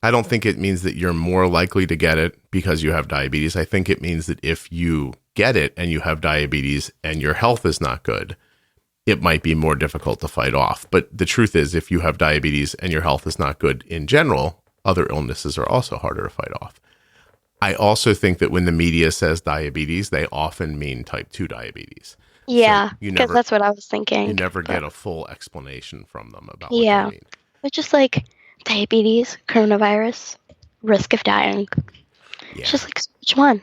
I don't think it means that you're more likely to get it because you have diabetes. I think it means that if you get it and you have diabetes and your health is not good, it might be more difficult to fight off. But the truth is, if you have diabetes and your health is not good in general, other illnesses are also harder to fight off. I also think that when the media says diabetes, they often mean type 2 diabetes. Yeah, because that's what I was thinking. You never get a full explanation from them about what they mean. It's just like diabetes, coronavirus, risk of dying. Yeah. It's just like, which one?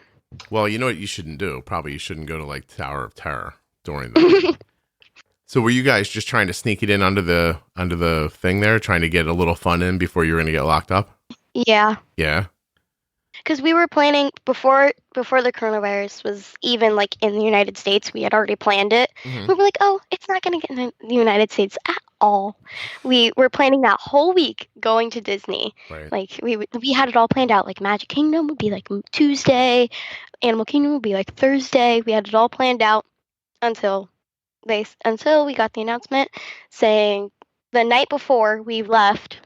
Well, you know what you shouldn't do? Probably you shouldn't go to like Tower of Terror during the So were you guys just trying to sneak it in under the thing there, trying to get a little fun in before you were going to get locked up? Yeah. Yeah. Because we were planning before the coronavirus was even like in the United States, we had already planned it. Mm-hmm. We were like, oh, it's not going to get in the United States at all. We were planning that whole week going to Disney. Right. Like we had it all planned out. Like Magic Kingdom would be like Tuesday, Animal Kingdom would be like Thursday. We had it all planned out until we got the announcement saying the night before we left.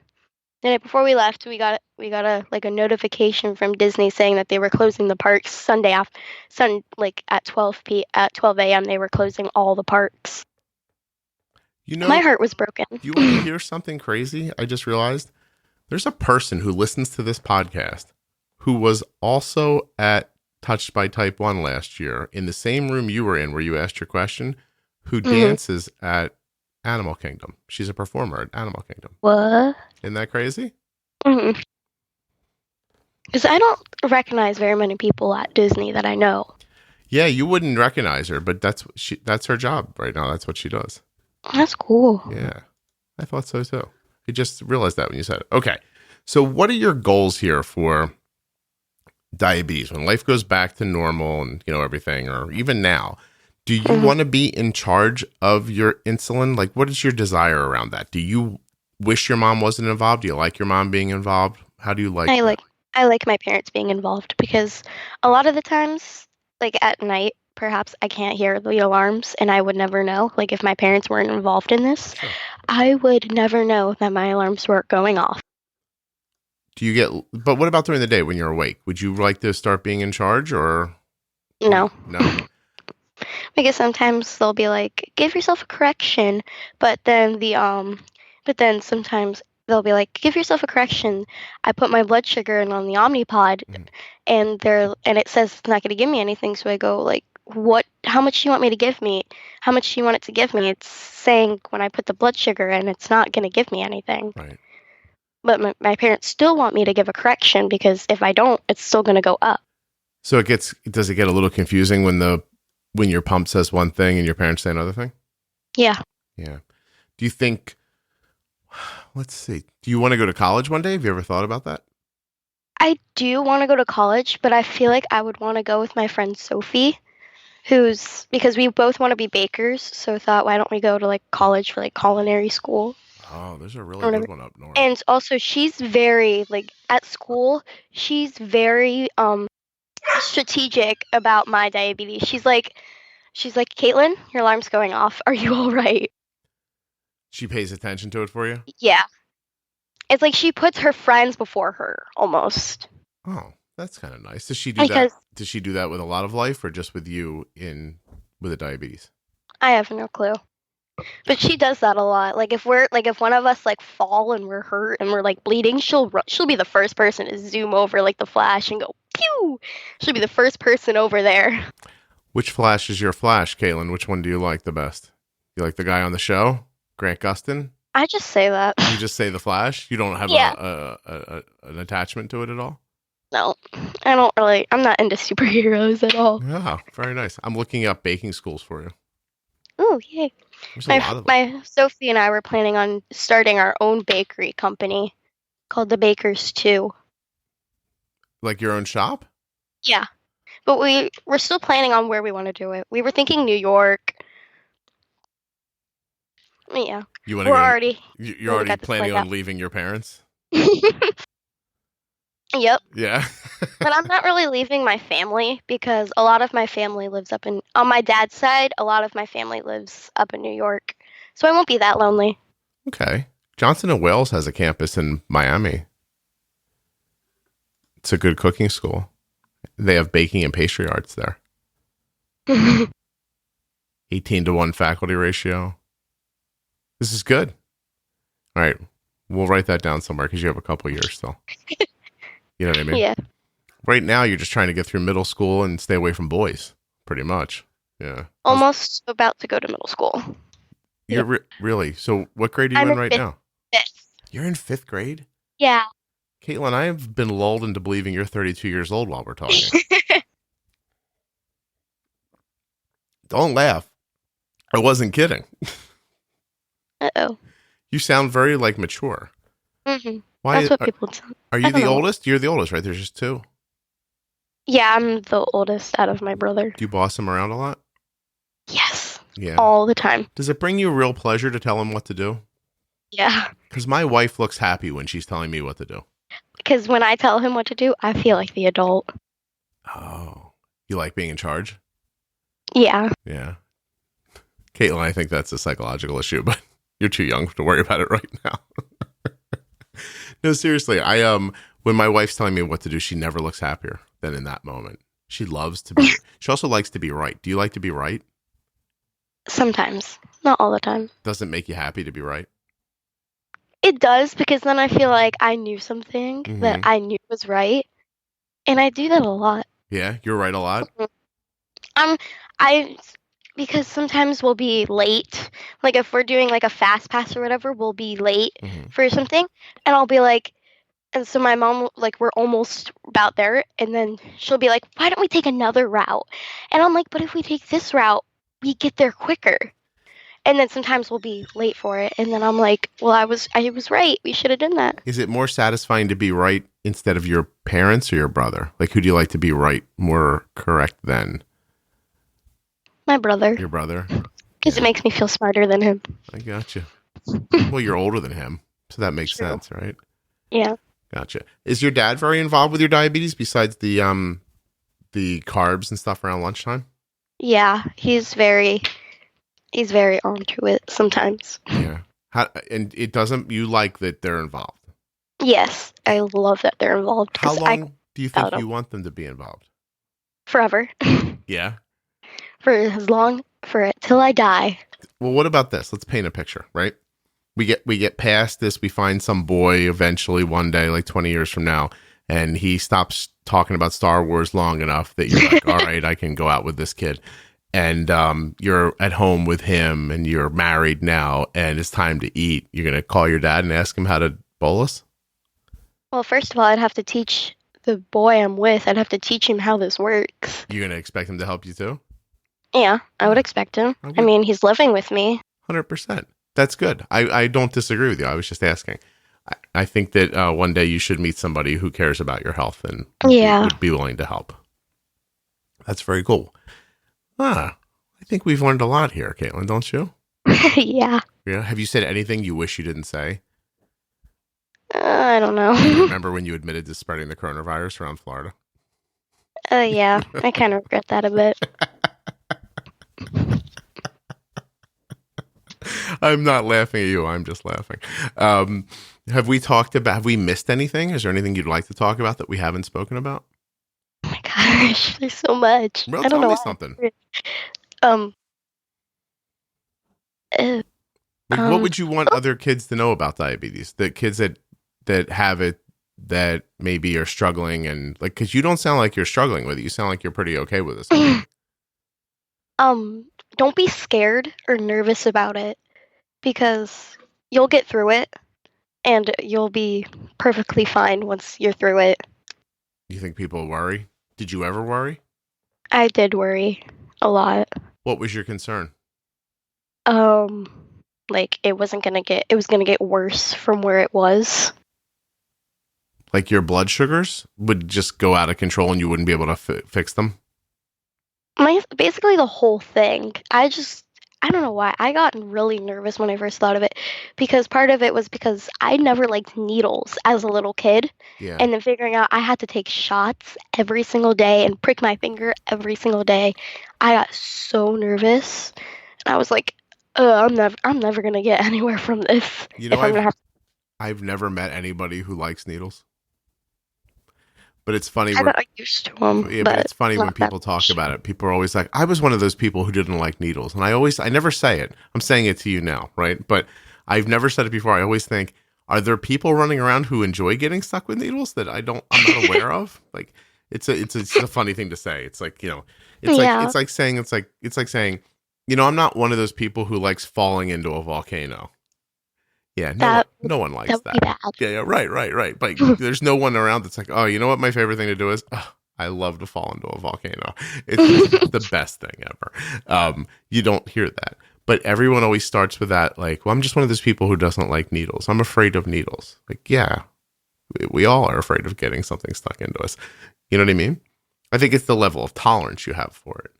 the night before we left, we got a notification from Disney saying that they were closing the parks Sunday at 12 a.m. They were closing all the parks. My heart was broken. You want to hear something crazy? I just realized there's a person who listens to this podcast who was also at Touched by Type 1 last year in the same room you were in where you asked your question, who dances at Animal Kingdom. She's a performer at Animal Kingdom. What? Isn't that crazy? Mm-hmm. Because I don't recognize very many people at Disney that I know. Yeah, you wouldn't recognize her, but that's her job right now. That's what she does. That's cool. Yeah, I thought so too. I just realized that when you said it. Okay, so what are your goals here for diabetes when life goes back to normal and everything, or even now? Do you want to be in charge of your insulin? Like, what is your desire around that? Do you wish your mom wasn't involved? Do you like your mom being involved? How do you like? I like my parents being involved because a lot of the times, like at night, perhaps I can't hear the alarms and I would never know. Like if my parents weren't involved in this, sure, I would never know that my alarms weren't going off. But what about during the day when you're awake? Would you like to start being in charge or? No. No. Because sometimes they'll be like, give yourself a correction. But then sometimes they'll be like, give yourself a correction. I put my blood sugar in on the Omnipod and it says it's not going to give me anything. So I go like, how much do you want me to give me? How much do you want it to give me? It's saying when I put the blood sugar in, it's not going to give me anything. Right. But my parents still want me to give a correction because if I don't, it's still going to go up. So does it get a little confusing when your pump says one thing and your parents say another thing? Yeah. Yeah. Do you think, let's see, do you want to go to college one day? Have you ever thought about that? I do want to go to college, but I feel like I would want to go with my friend Sophie, because we both want to be bakers. So I thought, why don't we go to like college for like culinary school? Oh, there's a really good one up north. And also she's very at school, she's very strategic about my diabetes. She's like, Caitlin, your alarm's going off. Are you all right? She pays attention to it for you? Yeah. It's like she puts her friends before her almost. Oh, that's kind of nice. Does she do that? Does she do that with a lot of life or just with you with the diabetes? I have no clue. But she does that a lot. Like if one of us fall and we're hurt and we're bleeding, she'll be the first person to zoom over like the Flash and go pew. She'll be the first person over there. Which Flash is your Flash, Caitlin? Which one do you like the best? You like the guy on the show, Grant Gustin? I just say that. You just say the Flash? You don't have an attachment to it at all? No, I don't really. I'm not into superheroes at all. Yeah, very nice. I'm looking up baking schools for you. Oh, yay. My Sophie and I were planning on starting our own bakery company called The Bakers 2. Like your own shop? Yeah. But we're still planning on where we want to do it. We were thinking New York. Yeah. You're already planning on leaving your parents? Yep. Yeah. But I'm not really leaving my family because a lot of my family lives on my dad's side, a lot of my family lives up in New York. So I won't be that lonely. Okay. Johnson & Wales has a campus in Miami. It's a good cooking school. They have baking and pastry arts there. 18-to-1 faculty ratio. This is good. All right. We'll write that down somewhere because you have a couple years still. You know what I mean? Yeah. Right now, you're just trying to get through middle school and stay away from boys, pretty much. Yeah. Almost about to go to middle school. You're really? So what grade are you in right now? Fifth. You're in 5th grade? Yeah. Caitlin, I have been lulled into believing you're 32 years old while we're talking. Don't laugh. I wasn't kidding. Uh-oh. You sound very mature. Mm-hmm. That's what people tell me. Are you the oldest? You're the oldest, right? There's just 2. Yeah, I'm the oldest out of my brother. Do you boss him around a lot? Yes. Yeah. All the time. Does it bring you real pleasure to tell him what to do? Yeah. Because my wife looks happy when she's telling me what to do. Because when I tell him what to do, I feel like the adult. Oh. You like being in charge? Yeah. Yeah. Caitlin, I think that's a psychological issue, but you're too young to worry about it right now. No, seriously. When my wife's telling me what to do, she never looks happier than in that moment. She loves to be. She also likes to be right. Do you like to be right? Sometimes, not all the time. Doesn't make you happy to be right? It does, because then I feel like I knew something that I knew was right, and I do that a lot. Yeah, you're right a lot. Because sometimes we'll be late. Like if we're doing like a fast pass or whatever, we'll be late for something, and I'll be like, and so my mom, like, we're almost about there, and then she'll be like, why don't we take another route? And I'm like, but if we take this route, we get there quicker. And then sometimes we'll be late for it, and then I'm like, well, I was right. We should have done that. Is it more satisfying to be right instead of your parents or your brother? Like, who do you like to be right, more correct than? My brother. Your brother? Because it makes me feel smarter than him. I gotcha. Well, you're older than him, so that makes sense, right? Yeah. Gotcha. Is your dad very involved with your diabetes besides the carbs and stuff around lunchtime? Yeah, he's very onto it sometimes. Yeah. And it doesn't, you like that they're involved? Yes, I love that they're involved. How long do you think you want them to be involved? Forever. Yeah. Till I die. Well, what about this? Let's paint a picture, right? We get past this. We find some boy eventually one day, like 20 years from now, and he stops talking about Star Wars long enough that you're like, all right, I can go out with this kid. And you're at home with him, and you're married now, and it's time to eat. You're going to call your dad and ask him how to bolus? Well, first of all, I'd have to teach the boy I'm with. I'd have to teach him how this works. You're going to expect him to help you too? Yeah, I would expect him. Okay. I mean, he's living with me. 100%. That's good. I don't disagree with you. I was just asking. I think that one day you should meet somebody who cares about your health and would be willing to help. That's very cool. I think we've learned a lot here, Caitlin, don't you? Yeah. Yeah. Have you said anything you wish you didn't say? I don't know. Remember when you admitted to spreading the coronavirus around Florida? Yeah. I kind of regret that a bit. I'm not laughing at you. I'm just laughing. Have we missed anything? Is there anything you'd like to talk about that we haven't spoken about? Oh my gosh, there's so much. Well, I don't tell know me something. What would you want other kids to know about diabetes? The kids that have it, that maybe are struggling, and like, because you don't sound like you're struggling with it. You sound like you're pretty okay with this. Don't be scared or nervous about it, because you'll get through it and you'll be perfectly fine once you're through it. You think people worry? Did you ever worry? I did worry a lot. What was your concern? Like it was gonna get worse from where it was. Like your blood sugars would just go out of control and you wouldn't be able to fix them? Basically the whole thing. I don't know why. I got really nervous when I first thought of it, because part of it was because I never liked needles as a little kid. Yeah. And then figuring out I had to take shots every single day and prick my finger every single day. I got so nervous. And I was like, I'm never going to get anywhere from this. You know, I've never met anybody who likes needles. But it's funny. I got used to them. Yeah, but it's funny when people talk about it. People are always like, I was one of those people who didn't like needles. And I never say it. I'm saying it to you now, right? But I've never said it before. I always think, are there people running around who enjoy getting stuck with needles that I'm not aware of? Like, it's a funny thing to say. It's like, it's like saying, I'm not one of those people who likes falling into a volcano. Yeah, no one likes that. Yeah, right. But there's no one around that's like, oh, you know what my favorite thing to do is? Oh, I love to fall into a volcano. It's the best thing ever. You don't hear that. But everyone always starts with that, like, well, I'm just one of those people who doesn't like needles. I'm afraid of needles. Like, yeah, we all are afraid of getting something stuck into us. You know what I mean? I think it's the level of tolerance you have for it.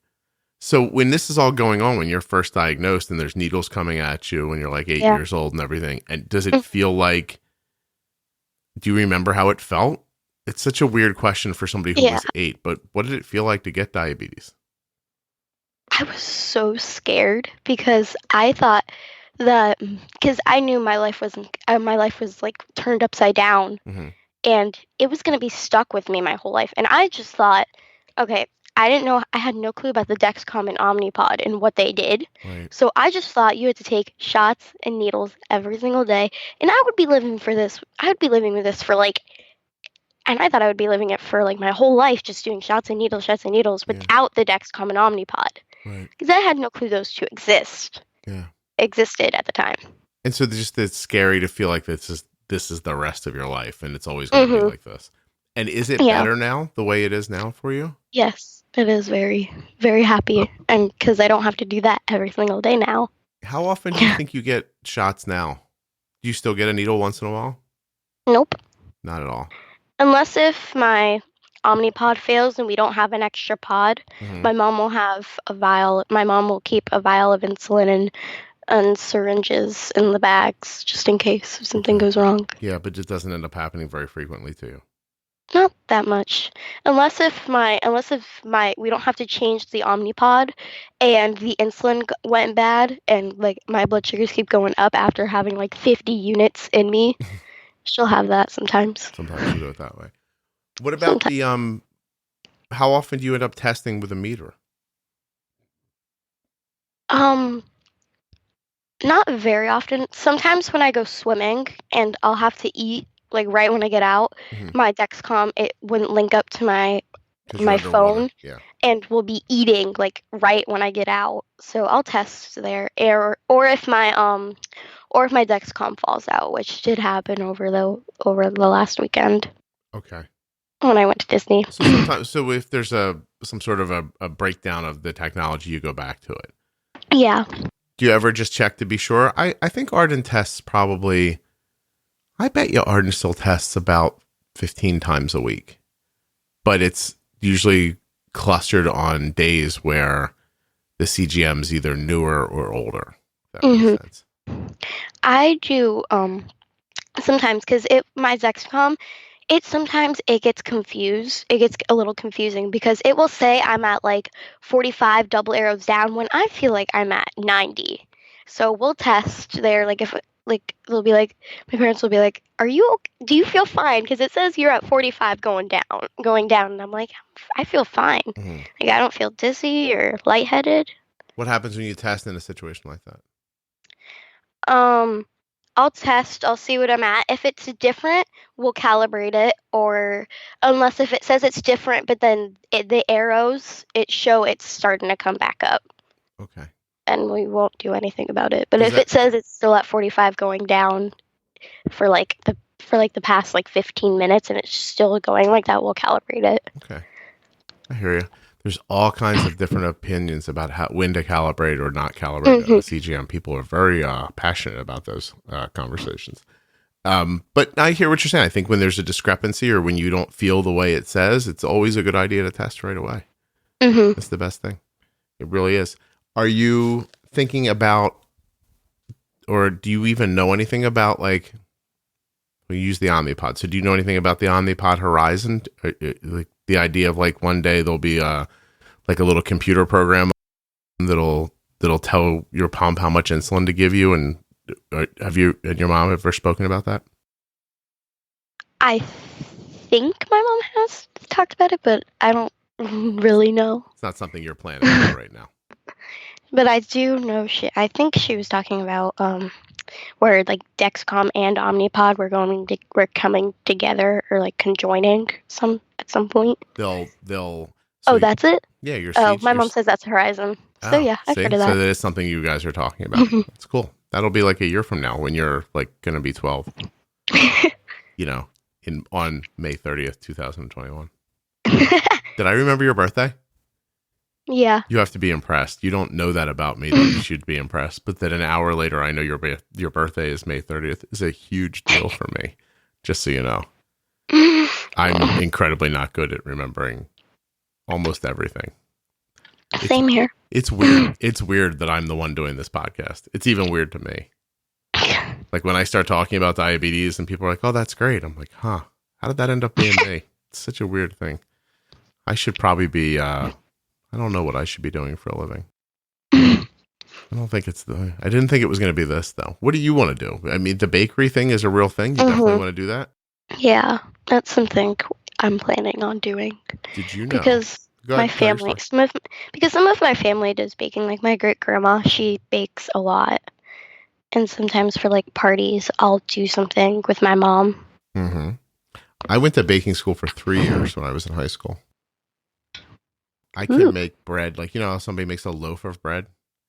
So when this is all going on, when you're first diagnosed and there's needles coming at you when you're like 8 years old and everything, and does it feel like, do you remember how it felt? It's such a weird question for somebody who was 8, but what did it feel like to get diabetes? I was so scared because I thought because I knew my life was like turned upside down, Mm-hmm. and it was going to be stuck with me my whole life. And I just thought, okay, I didn't know, I had no clue about the Dexcom and Omnipod and what they did. Right. So I just thought you had to take shots and needles every single day. And I would be living for this. I would be living with this for like, and I thought I would be living it for like my whole life, just doing shots and needles, without the Dexcom and Omnipod. Right. Because I had no clue those two existed at the time. And so it's scary to feel like this is the rest of your life and it's always going to be like this. And is it better now, the way it is now for you? Yes, it is very, very happy. And because I don't have to do that every single day now. How often do you think you get shots now? Do you still get a needle once in a while? Nope. Not at all. Unless if my Omnipod fails and we don't have an extra pod, my mom will have a vial. My mom will keep a vial of insulin and syringes in the bags just in case if something goes wrong. Yeah, but it doesn't end up happening very frequently to you. Not that much. Unless if we don't have to change the Omnipod and the insulin went bad and like my blood sugars keep going up after having like 50 units in me. She'll have that sometimes. Sometimes you do it that way. What about how often do you end up testing with a meter? Not very often. Sometimes when I go swimming and I'll have to eat like right when I get out, my Dexcom, it wouldn't link up to my phone and we'll be eating like right when I get out. So I'll test there. Or if my Dexcom falls out, which did happen over the last weekend. Okay. When I went to Disney. So if there's some sort of a breakdown of the technology, you go back to it. Yeah. Do you ever just check to be sure? I think Arden tests probably, I bet you Arden still tests about 15 times a week. But it's usually clustered on days where the CGM's either newer or older. If that makes sense. I do sometimes because my Dexcom, sometimes it gets confused. It gets a little confusing because it will say I'm at like 45 double arrows down when I feel like I'm at 90. So we'll test there. Like if they'll be like, my parents will be like, do you feel fine? Because it says you're at 45 going down. And I'm like, I feel fine. Like I don't feel dizzy or lightheaded. What happens when you test in a situation like that? I'll test, I'll see what I'm at. If it's different, we'll calibrate it, or unless if it says it's different, but then the arrows, show it's starting to come back up. Okay. And we won't do anything about it. But if it says it's still at 45 going down for the past like 15 minutes and it's still going like that, we'll calibrate it. Okay. I hear you. There's all kinds of different opinions about when to calibrate or not calibrate a CGM. People are very passionate about those conversations. But I hear what you're saying. I think when there's a discrepancy or when you don't feel the way it says, it's always a good idea to test right away. That's the best thing. It really is. Are you thinking about, or do you even know anything about, like, we use the Omnipod. So do you know anything about the Omnipod Horizon? Like the idea of like one day there'll be like a little computer program that'll tell your pump how much insulin to give you. And have you and your mom ever spoken about that? I think my mom has talked about it, but I don't really know. It's not something you're planning for right now. But I do know I think she was talking about where like Dexcom and Omnipod we're coming together or like conjoining at some point. They'll that's it? Yeah, my mom says that's Horizon. So yeah, I've heard of that. So that is something you guys are talking about. That's cool. That'll be like a year from now when you're like gonna be 12. On May 30th, 2021. Did I remember your birthday? Yeah. You have to be impressed. You don't know that about me that you should be impressed, but that an hour later I know your birthday is May 30th is a huge deal for me, just so you know. I'm incredibly not good at remembering almost everything. Same here. It's weird. It's weird that I'm the one doing this podcast. It's even weird to me. Like when I start talking about diabetes and people are like, oh, that's great. I'm like, how did that end up being me? It's such a weird thing. I should probably be... I don't know what I should be doing for a living. I don't think I didn't think it was going to be this, though. What do you want to do? I mean, the bakery thing is a real thing. You definitely want to do that? Yeah, that's something I'm planning on doing. Did you know? Because my family, because some of my family does baking. Like my great grandma, she bakes a lot. And sometimes for like parties, I'll do something with my mom. Mm-hmm. I went to baking school for 3 years when I was in high school. I can make bread. Like, you know how somebody makes a loaf of bread?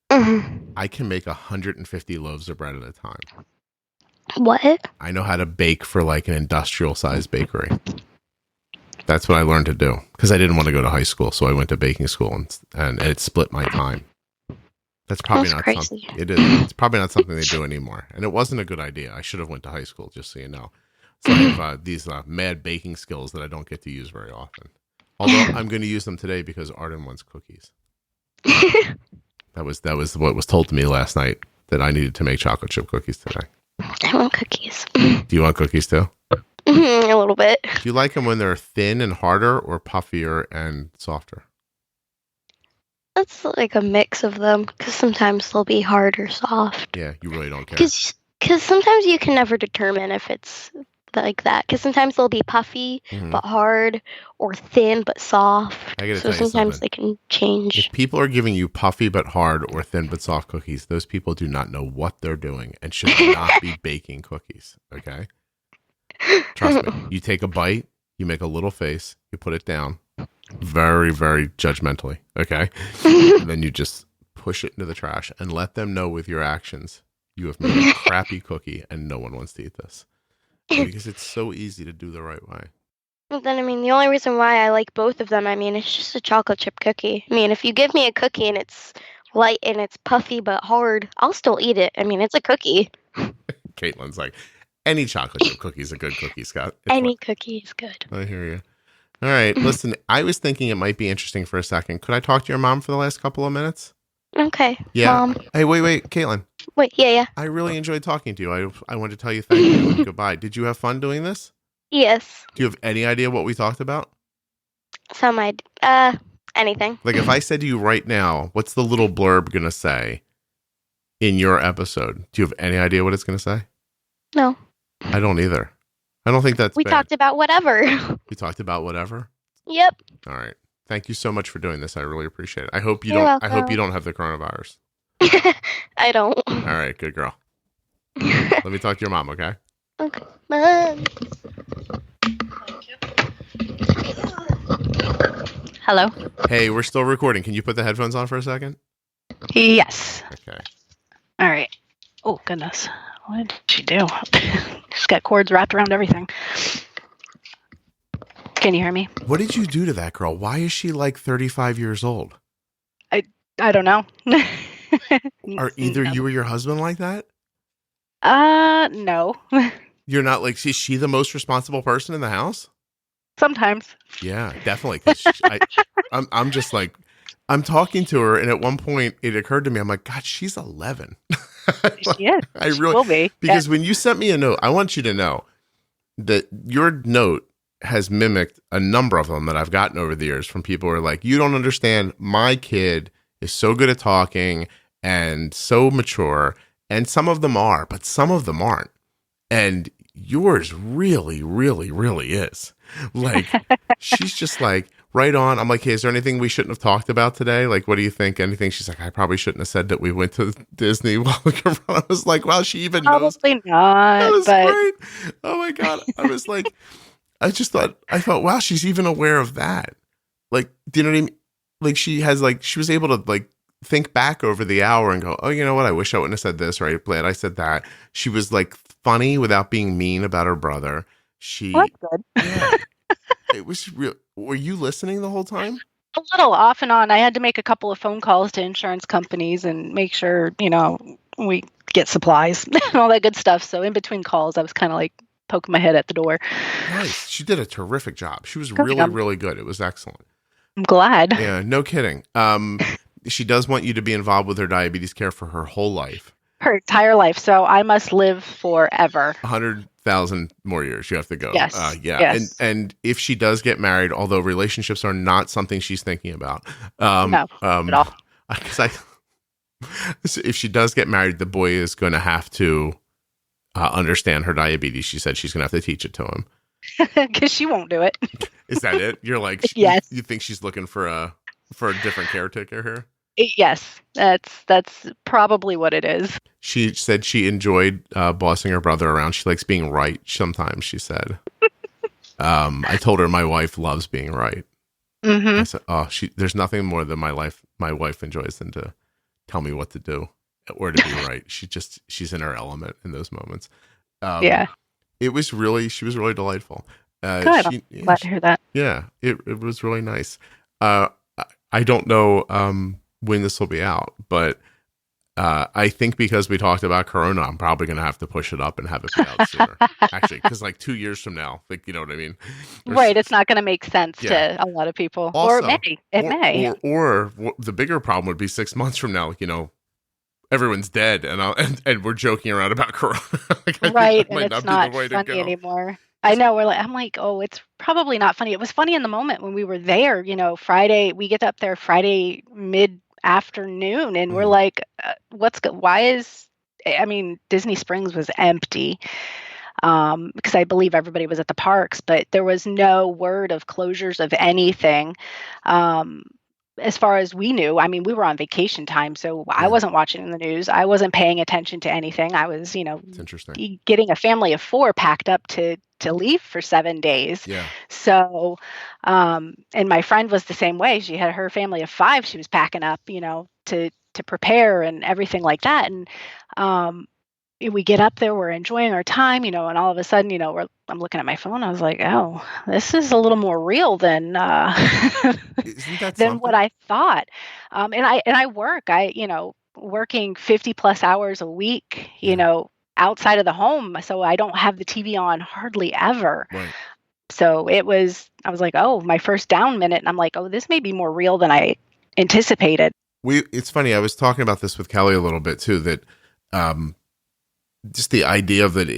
Mm-hmm. I can make 150 loaves of bread at a time. What? I know how to bake for like an industrial sized bakery. That's what I learned to do because I didn't want to go to high school. So I went to baking school and it split my time. That's probably not crazy. Something. It is. It's probably not something they do anymore. And it wasn't a good idea. I should have went to high school, just so you know. So I have these mad baking skills that I don't get to use very often. Although I'm going to use them today because Arden wants cookies. That was what was told to me last night, that I needed to make chocolate chip cookies today. I want cookies. Do you want cookies too? A little bit. Do you like them when they're thin and harder or puffier and softer? That's like a mix of them because sometimes they'll be hard or soft. Yeah, you really don't care. Because sometimes you can never determine if it's like that. Because sometimes they'll be puffy but hard, or thin but soft. So sometimes they can change. If people are giving you puffy but hard or thin but soft cookies, those people do not know what they're doing and should not be baking cookies. Okay? Trust me. You take a bite, you make a little face, you put it down very, very judgmentally. Okay? And then you just push it into the trash and let them know with your actions you have made a crappy cookie and no one wants to eat this. Because it's so easy to do the right way. Well, then, I mean, the only reason why I like both of them, I mean, it's just a chocolate chip cookie. I mean, if you give me a cookie and it's light and it's puffy but hard, I'll still eat it. I mean, it's a cookie. Caitlin's like, any chocolate chip cookie is a good cookie, Scott. Any cookie is good. I hear you. All right, listen, I was thinking it might be interesting for a second. Could I talk to your mom for the last couple of minutes? Okay. Yeah. Mom. Hey, wait, Caitlin. Wait, yeah. I really enjoyed talking to you. I wanted to tell you thank you and goodbye. Did you have fun doing this? Yes. Do you have any idea what we talked about? Anything. Like if I said to you right now, what's the little blurb going to say in your episode? Do you have any idea what it's going to say? No. I don't either. I don't think that's We talked about whatever. We talked about whatever? Yep. All right. Thank you so much for doing this. I really appreciate it. I hope you You're don't welcome. I hope you don't have the coronavirus. I don't. All right, good girl. Let me talk to your mom, okay? Okay. Mom. Hello. Hey, we're still recording. Can you put the headphones on for a second? Yes. Okay. All right. Oh, goodness. What did she do? She's got cords wrapped around everything. Can you hear me? What did you do to that girl? Why is she like 35 years old? I don't know. Are either you or your husband like that? No. You're not like, is she the most responsible person in the house? Sometimes. Yeah, definitely. Because I'm just like, I'm talking to her, and at one point it occurred to me, I'm like, God, she's 11. She is. I really will be. Because when you sent me a note, I want you to know that your note has mimicked a number of them that I've gotten over the years from people who are like, you don't understand, my kid is so good at talking and so mature, and some of them are, but some of them aren't. And yours really, really, really is. Like, she's just like, right on. I'm like, hey, is there anything we shouldn't have talked about today? Like, what do you think? Anything? She's like, I probably shouldn't have said that we went to Disney while I was like, wow, she even knows. Probably not. That was but... great. Oh my God. I was like, I thought, wow, she's even aware of that. Like, do you know what I mean? Like, she was able to like think back over the hour and go, oh, you know what? I wish I wouldn't have said this, right? Glad I said that. She was like funny without being mean about her brother. That's good. Yeah, it was real. Were you listening the whole time? A little off and on. I had to make a couple of phone calls to insurance companies and make sure, we get supplies and all that good stuff. So in between calls, I was kind of like poking my head at the door. Nice. She did a terrific job. She was really, really good. It was excellent. I'm glad. Yeah, no kidding. She does want you to be involved with her diabetes care for her whole life. Her entire life. So I must live forever. 100,000 more years you have to go. Yes. Yeah. Yes. And if she does get married, although relationships are not something she's thinking about. No, at all. So if she does get married, the boy is going to have to understand her diabetes. She said she's going to have to teach it to him. Because she won't do it. Is that it? You're like, yes. You think she's looking for a different caretaker here? Yes, that's probably what it is. She said she enjoyed bossing her brother around. She likes being right sometimes, she said. I told her my wife loves being right. Mm-hmm. I said, there's nothing more than my wife enjoys than to tell me what to do or to be right. She's in her element in those moments. Yeah. She was really delightful. Good. Glad to hear that. Yeah, it was really nice. I don't know when this will be out, but I think because we talked about Corona, I'm probably going to have to push it up and have it be out sooner. Actually, because like 2 years from now, like, you know what I mean? Right. It's not going to make sense to a lot of people. Also, or it may. Or the bigger problem would be 6 months from now, you know, everyone's dead and we're joking around about Corona. Like, right. And it's not funny anymore. I know. I'm like, oh, it's probably not funny. It was funny in the moment when we were there, you know, Friday, we get up there Friday mid-afternoon and we're like, Disney Springs was empty because I believe everybody was at the parks, but there was no word of closures of anything. As far as we knew, I mean, we were on vacation time, so I wasn't watching the news. I wasn't paying attention to anything. I was, you know, getting a family of 4 packed up to leave for 7 days. Yeah. So, and my friend was the same way. She had her family of 5. She was packing up, you know, to prepare and everything like that. And we get up there, we're enjoying our time, you know, and all of a sudden, you know, I'm looking at my phone. I was like, oh, this is a little more real than than what I thought. And I work, working 50 plus hours a week, you know, outside of the home. So I don't have the TV on hardly ever. Right. So I was like, oh, my first down minute. And I'm like, oh, this may be more real than I anticipated. It's funny. I was talking about this with Kelly a little bit too, that, just the idea of that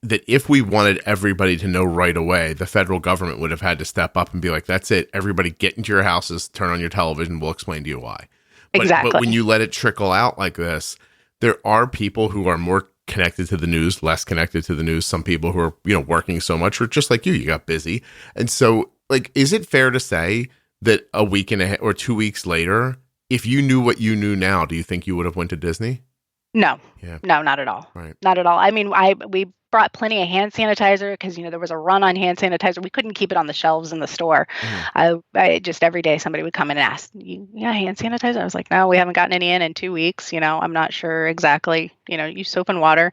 that if we wanted everybody to know right away, the federal government would have had to step up and be like, that's it. Everybody get into your houses, turn on your television. We'll explain to you why. But when you let it trickle out like this, there are people who are more connected to the news, less connected to the news. Some people who are, you know, working so much, or just like you got busy. And so, like, is it fair to say that a week and a half or 2 weeks later, if you knew what you knew now, do you think you would have went to Disney? No, no, not at all. Right. Not at all. I mean, we brought plenty of hand sanitizer because, you know, there was a run on hand sanitizer. We couldn't keep it on the shelves in the store. I just every day somebody would come in and ask, hand sanitizer? I was like, no, we haven't gotten any in 2 weeks. You know, I'm not sure exactly, you know, use soap and water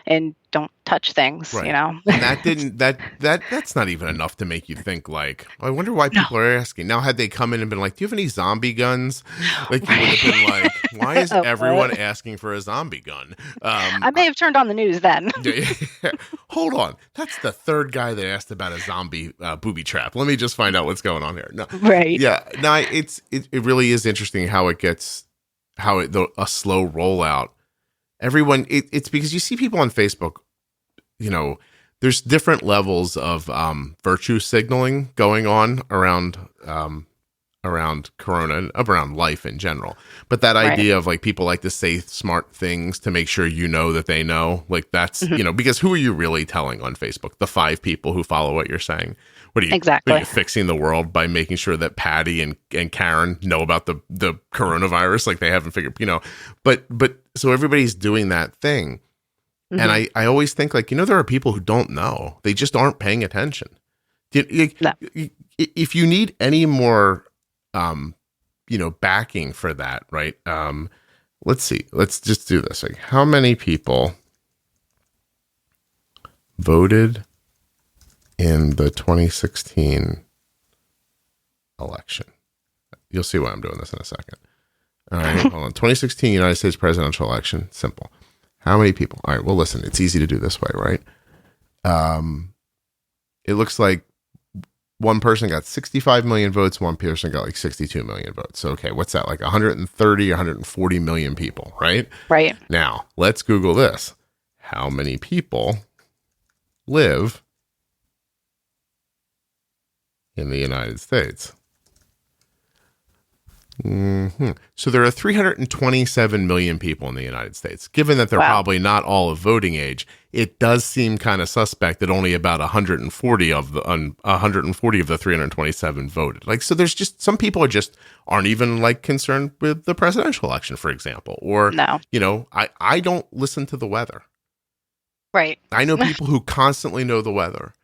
and don't touch things, you know. And that's not even enough to make you think like, I wonder why people are asking. Now, had they come in and been like, do you have any zombie guns? Like, you would have been like, why is everyone asking for a zombie gun? I may have turned on the news then. Hold on. That's the third guy that asked about a zombie booby trap. Let me just find out what's going on here. No, right. Yeah. No, it really is interesting how a slow rollout. Everyone, it's because you see people on Facebook, you know, there's different levels of virtue signaling going on around Corona and around life in general. But that idea of like people like to say smart things to make sure you know that they know, like that's, you know, because who are you really telling on Facebook? The 5 people who follow what you're saying. What are you fixing the world by making sure that Patty and Karen know about the coronavirus? Like they haven't figured, you know, but so everybody's doing that thing. And I always think like, you know, there are people who don't know. They just aren't paying attention. If you need any more, you know, backing for that, right? Let's see. Let's just do this. Like, how many people voted in the 2016 election? You'll see why I'm doing this in a second. All right, hold on. 2016 United States presidential election. Simple. How many people? All right, well, listen, it's easy to do this way, right? It looks like one person got 65 million votes, one person got like 62 million votes. So, okay, what's that? Like 130, 140 million people, right? Right. Now, let's Google this. How many people live in the United States? So there are 327 million people in the United States. Given that they're probably not all of voting age, it does seem kind of suspect that only about 140 of the 327 voted. Like, so there's just some people aren't even like concerned with the presidential election, for example, or I don't listen to the weather. Right. I know people who constantly know the weather.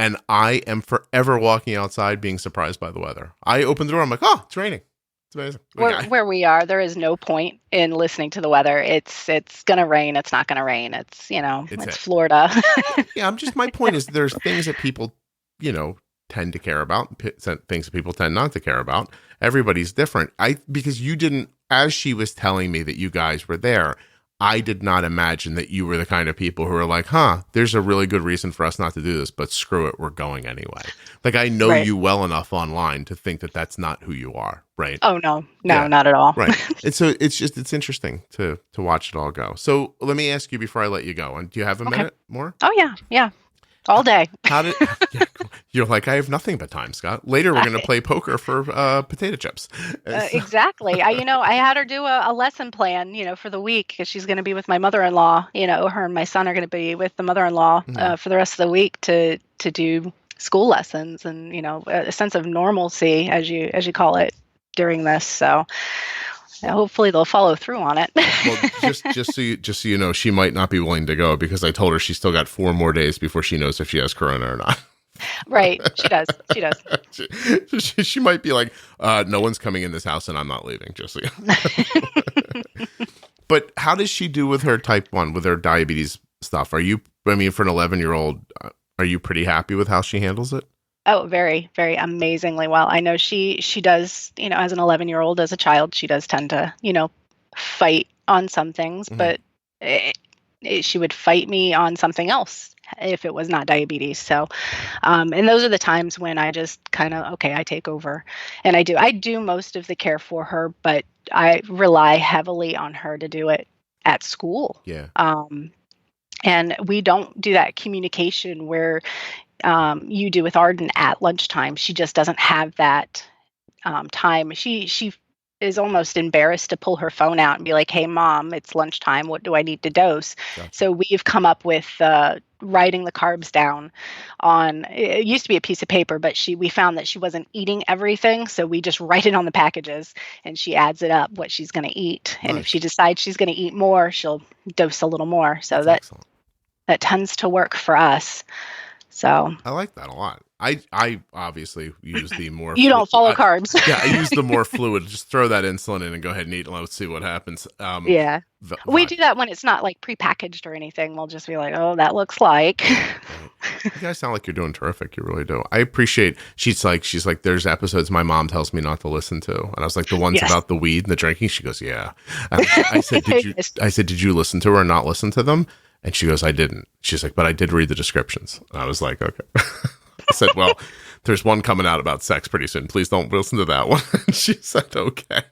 And I am forever walking outside being surprised by the weather. I open the door, I'm like, oh, it's raining. It's amazing. Where we are, there is no point in listening to the weather. It's going to rain. It's not going to rain. It's Florida. Yeah, my point is there's things that people, tend to care about, things that people tend not to care about. Everybody's different. Because you didn't, as she was telling me that you guys were there, I did not imagine that you were the kind of people who are like, there's a really good reason for us not to do this, but screw it, we're going anyway. Like, I know you well enough online to think that that's not who you are, right? Oh, no, not at all. Right. And so it's interesting to watch it all go. So let me ask you before I let you go, and do you have a minute more? Oh, yeah. All day. You're like, I have nothing but time, Scott. Later, we're going to play poker for potato chips. Exactly. I had her do a lesson plan, for the week because she's going to be with my mother-in-law. Her and my son are going to be with the mother-in-law for the rest of the week to do school lessons and, a sense of normalcy, as you call it, during this. So hopefully they'll follow through on it. Well, just so you know, she might not be willing to go because I told her she's still got 4 more days before she knows if she has corona or not. Right. She does. She might be like, no one's coming in this house and I'm not leaving, just so you know. But how does she do with her type 1, with her diabetes stuff? For an 11-year-old, are you pretty happy with how she handles it? Oh, very, very amazingly well. I know she does, as an 11-year-old, as a child, she does tend to, fight on some things, but she would fight me on something else if it was not diabetes. So, and those are the times when I just kind of, I take over. And I do most of the care for her, but I rely heavily on her to do it at school. Yeah. And we don't do that communication where you do with Arden at lunchtime. She just doesn't have that time. She is almost embarrassed to pull her phone out and be like, hey, Mom, it's lunchtime. What do I need to dose? Gotcha. So we've come up with writing the carbs down on, it used to be a piece of paper, but we found that she wasn't eating everything. So we just write it on the packages and she adds it up what she's going to eat. And if she decides she's going to eat more, she'll dose a little more. So that tends to work for us. So I like that a lot. I obviously use the more. You don't follow carbs. I use the more fluid. Just throw that insulin in and go ahead and eat, and let's see what happens. Yeah, we do that when it's not like prepackaged or anything. We'll just be like, oh, that looks like. You guys sound like you're doing terrific. You really do. I appreciate. She's like, there's episodes my mom tells me not to listen to, and I was like, the ones about the weed and the drinking. She goes, yeah. I said, did you listen to her or not listen to them? And she goes, I didn't. She's like, but I did read the descriptions. And I was like, okay. I said, well, there's one coming out about sex pretty soon. Please don't listen to that one. And she said, okay.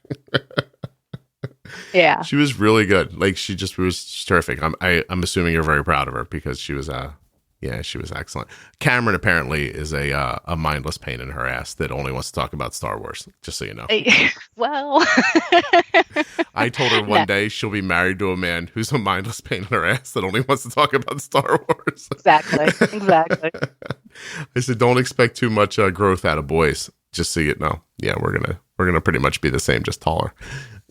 Yeah. She was really good. Like, she was terrific. I'm assuming you're very proud of her because she was she was excellent. Cameron apparently is a mindless pain in her ass that only wants to talk about Star Wars, just so you know. Well. I told her one day she'll be married to a man who's a mindless pain in her ass that only wants to talk about Star Wars. Exactly. I said, don't expect too much growth out of boys, just so you know. Yeah, we're gonna pretty much be the same, just taller.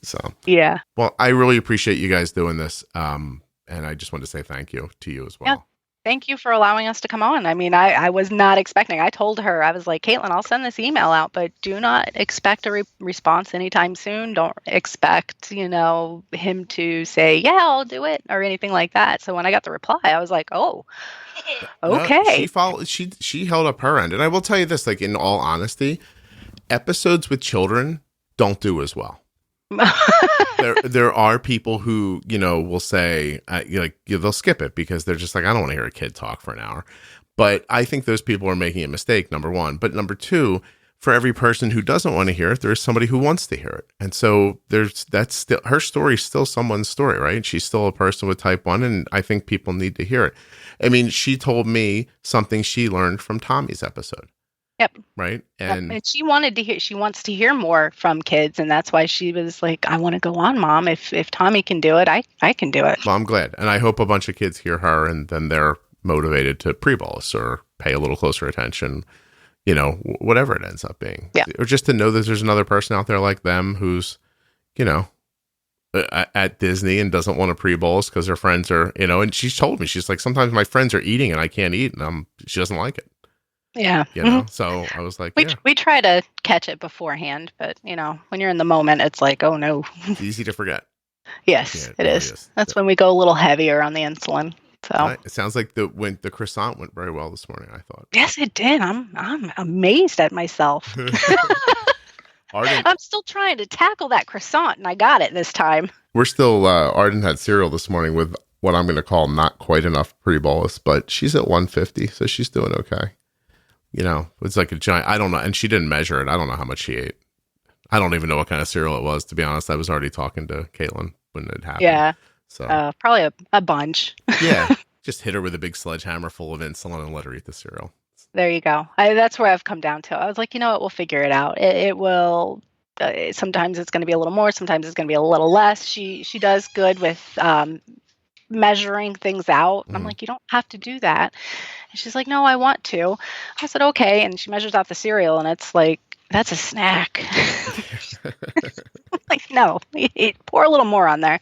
So yeah. Well, I really appreciate you guys doing this, and I just want to say thank you to you as well. Yeah. Thank you for allowing us to come on. I mean, I was not expecting. I told her, I was like, Caitlin, I'll send this email out, but do not expect a response anytime soon. Don't expect, him to say, yeah, I'll do it or anything like that. So when I got the reply, I was like, oh, okay. No, she held up her end. And I will tell you this, like, in all honesty, episodes with children don't do as well. there are people who will say they'll skip it because they're just like, I don't want to hear a kid talk for an hour. But I think those people are making a mistake, number one. But number two, for every person who doesn't want to hear it, there's somebody who wants to hear it. And so that's still her story, is still someone's story, right? She's still a person with type 1, and I think people need to hear it. I mean, she told me something she learned from Tommy's episode. Yep. Right. And she wants to hear more from kids. And that's why she was like, I want to go on, Mom. If Tommy can do it, I can do it. Well, I'm glad. And I hope a bunch of kids hear her and then they're motivated to pre-bolus or pay a little closer attention, whatever it ends up being. Yeah. Or just to know that there's another person out there like them who's, at Disney and doesn't want to pre-bolus because her friends are, and she's told me, she's like, sometimes my friends are eating and I can't eat, and she doesn't like it. Yeah. So I was like, we try to catch it beforehand, but when you're in the moment, it's like, oh no. It's easy to forget. Yes, it really is. That's when we go a little heavier on the insulin. So it sounds like the croissant went very well this morning, I thought. Yes, it did. I'm amazed at myself. Arden, I'm still trying to tackle that croissant, and I got it this time. We're still, Arden had cereal this morning with what I'm going to call not quite enough pre-bolus, but she's at 150, so she's doing okay. It's like a giant, I don't know, and she didn't measure it. I don't know how much she ate. I don't even know what kind of cereal it was, to be honest. I was already talking to Caitlin when it happened. Yeah, so probably a bunch. Yeah, just hit her with a big sledgehammer full of insulin and let her eat the cereal. There you go. That's where I've come down to. I was like, what? We'll figure it out. It will. Sometimes it's going to be a little more. Sometimes it's going to be a little less. She does good with measuring things out. And I'm like, you don't have to do that. And she's like, no, I want to. I said, okay. And she measures out the cereal, and it's like, that's a snack. Like, no, pour a little more on there.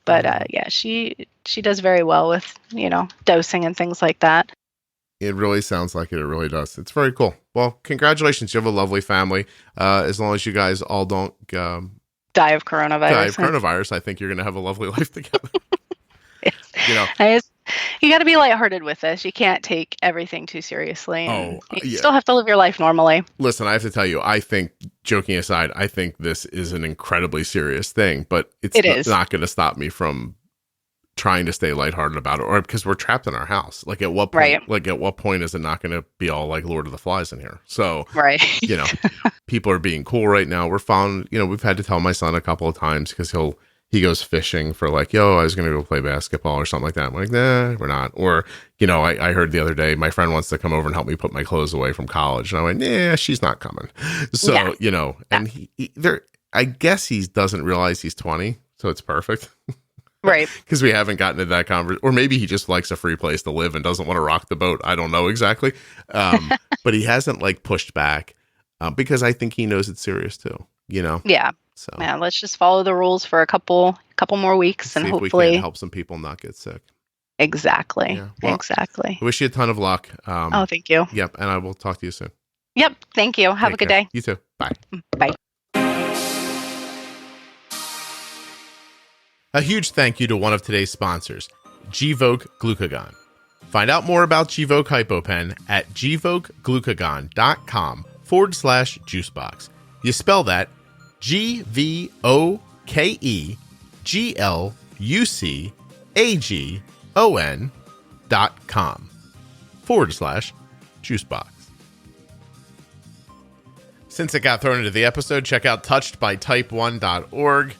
But she does very well with dosing and things like that. It really sounds like it. It really does. It's very cool. Well, congratulations. You have a lovely family. As long as you guys all don't die of coronavirus. I think you're going to have a lovely life together. You got to be lighthearted with this. You can't take everything too seriously. You still have to live your life normally. Listen, I have to tell you, I think, joking aside, I think this is an incredibly serious thing, but it's not going to stop me from trying to stay lighthearted about it, or because we're trapped in our house. Like at what point, at what point is it not going to be all like Lord of the Flies in here? So, people are being cool right now. We're found, we've had to tell my son a couple of times because he goes fishing for like, I was going to go play basketball or something like that. I'm like, nah, we're not. Or, I heard the other day, my friend wants to come over and help me put my clothes away from college. And I went, nah, she's not coming. So, and I guess he doesn't realize he's 20. So it's perfect. Right. Because we haven't gotten to that conversation. Or maybe he just likes a free place to live and doesn't want to rock the boat. I don't know exactly. But he hasn't pushed back because I think he knows it's serious too, Yeah. So let's just follow the rules for a couple more weeks and hopefully we can help some people not get sick. Exactly. Yeah. Well, exactly. I wish you a ton of luck. Thank you. Yep. And I will talk to you soon. Yep. Thank you. Have a good day. You too. Bye. Bye. A huge thank you to one of today's sponsors, Gvoke Glucagon. Find out more about Gvoke HypoPen at gvokeglucagon.com/juicebox. You spell that GVOKEGLUCAGON.com/juicebox. Since it got thrown into the episode, check out touchedbytype1.org.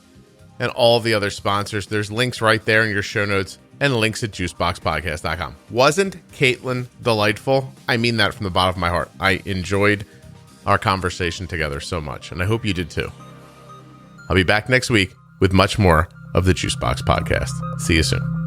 and all the other sponsors. There's links right there in your show notes and links at juiceboxpodcast.com. Wasn't Caitlin delightful? I mean that from the bottom of my heart. I enjoyed our conversation together so much, and I hope you did too. I'll be back next week with much more of the Juicebox Podcast. See you soon.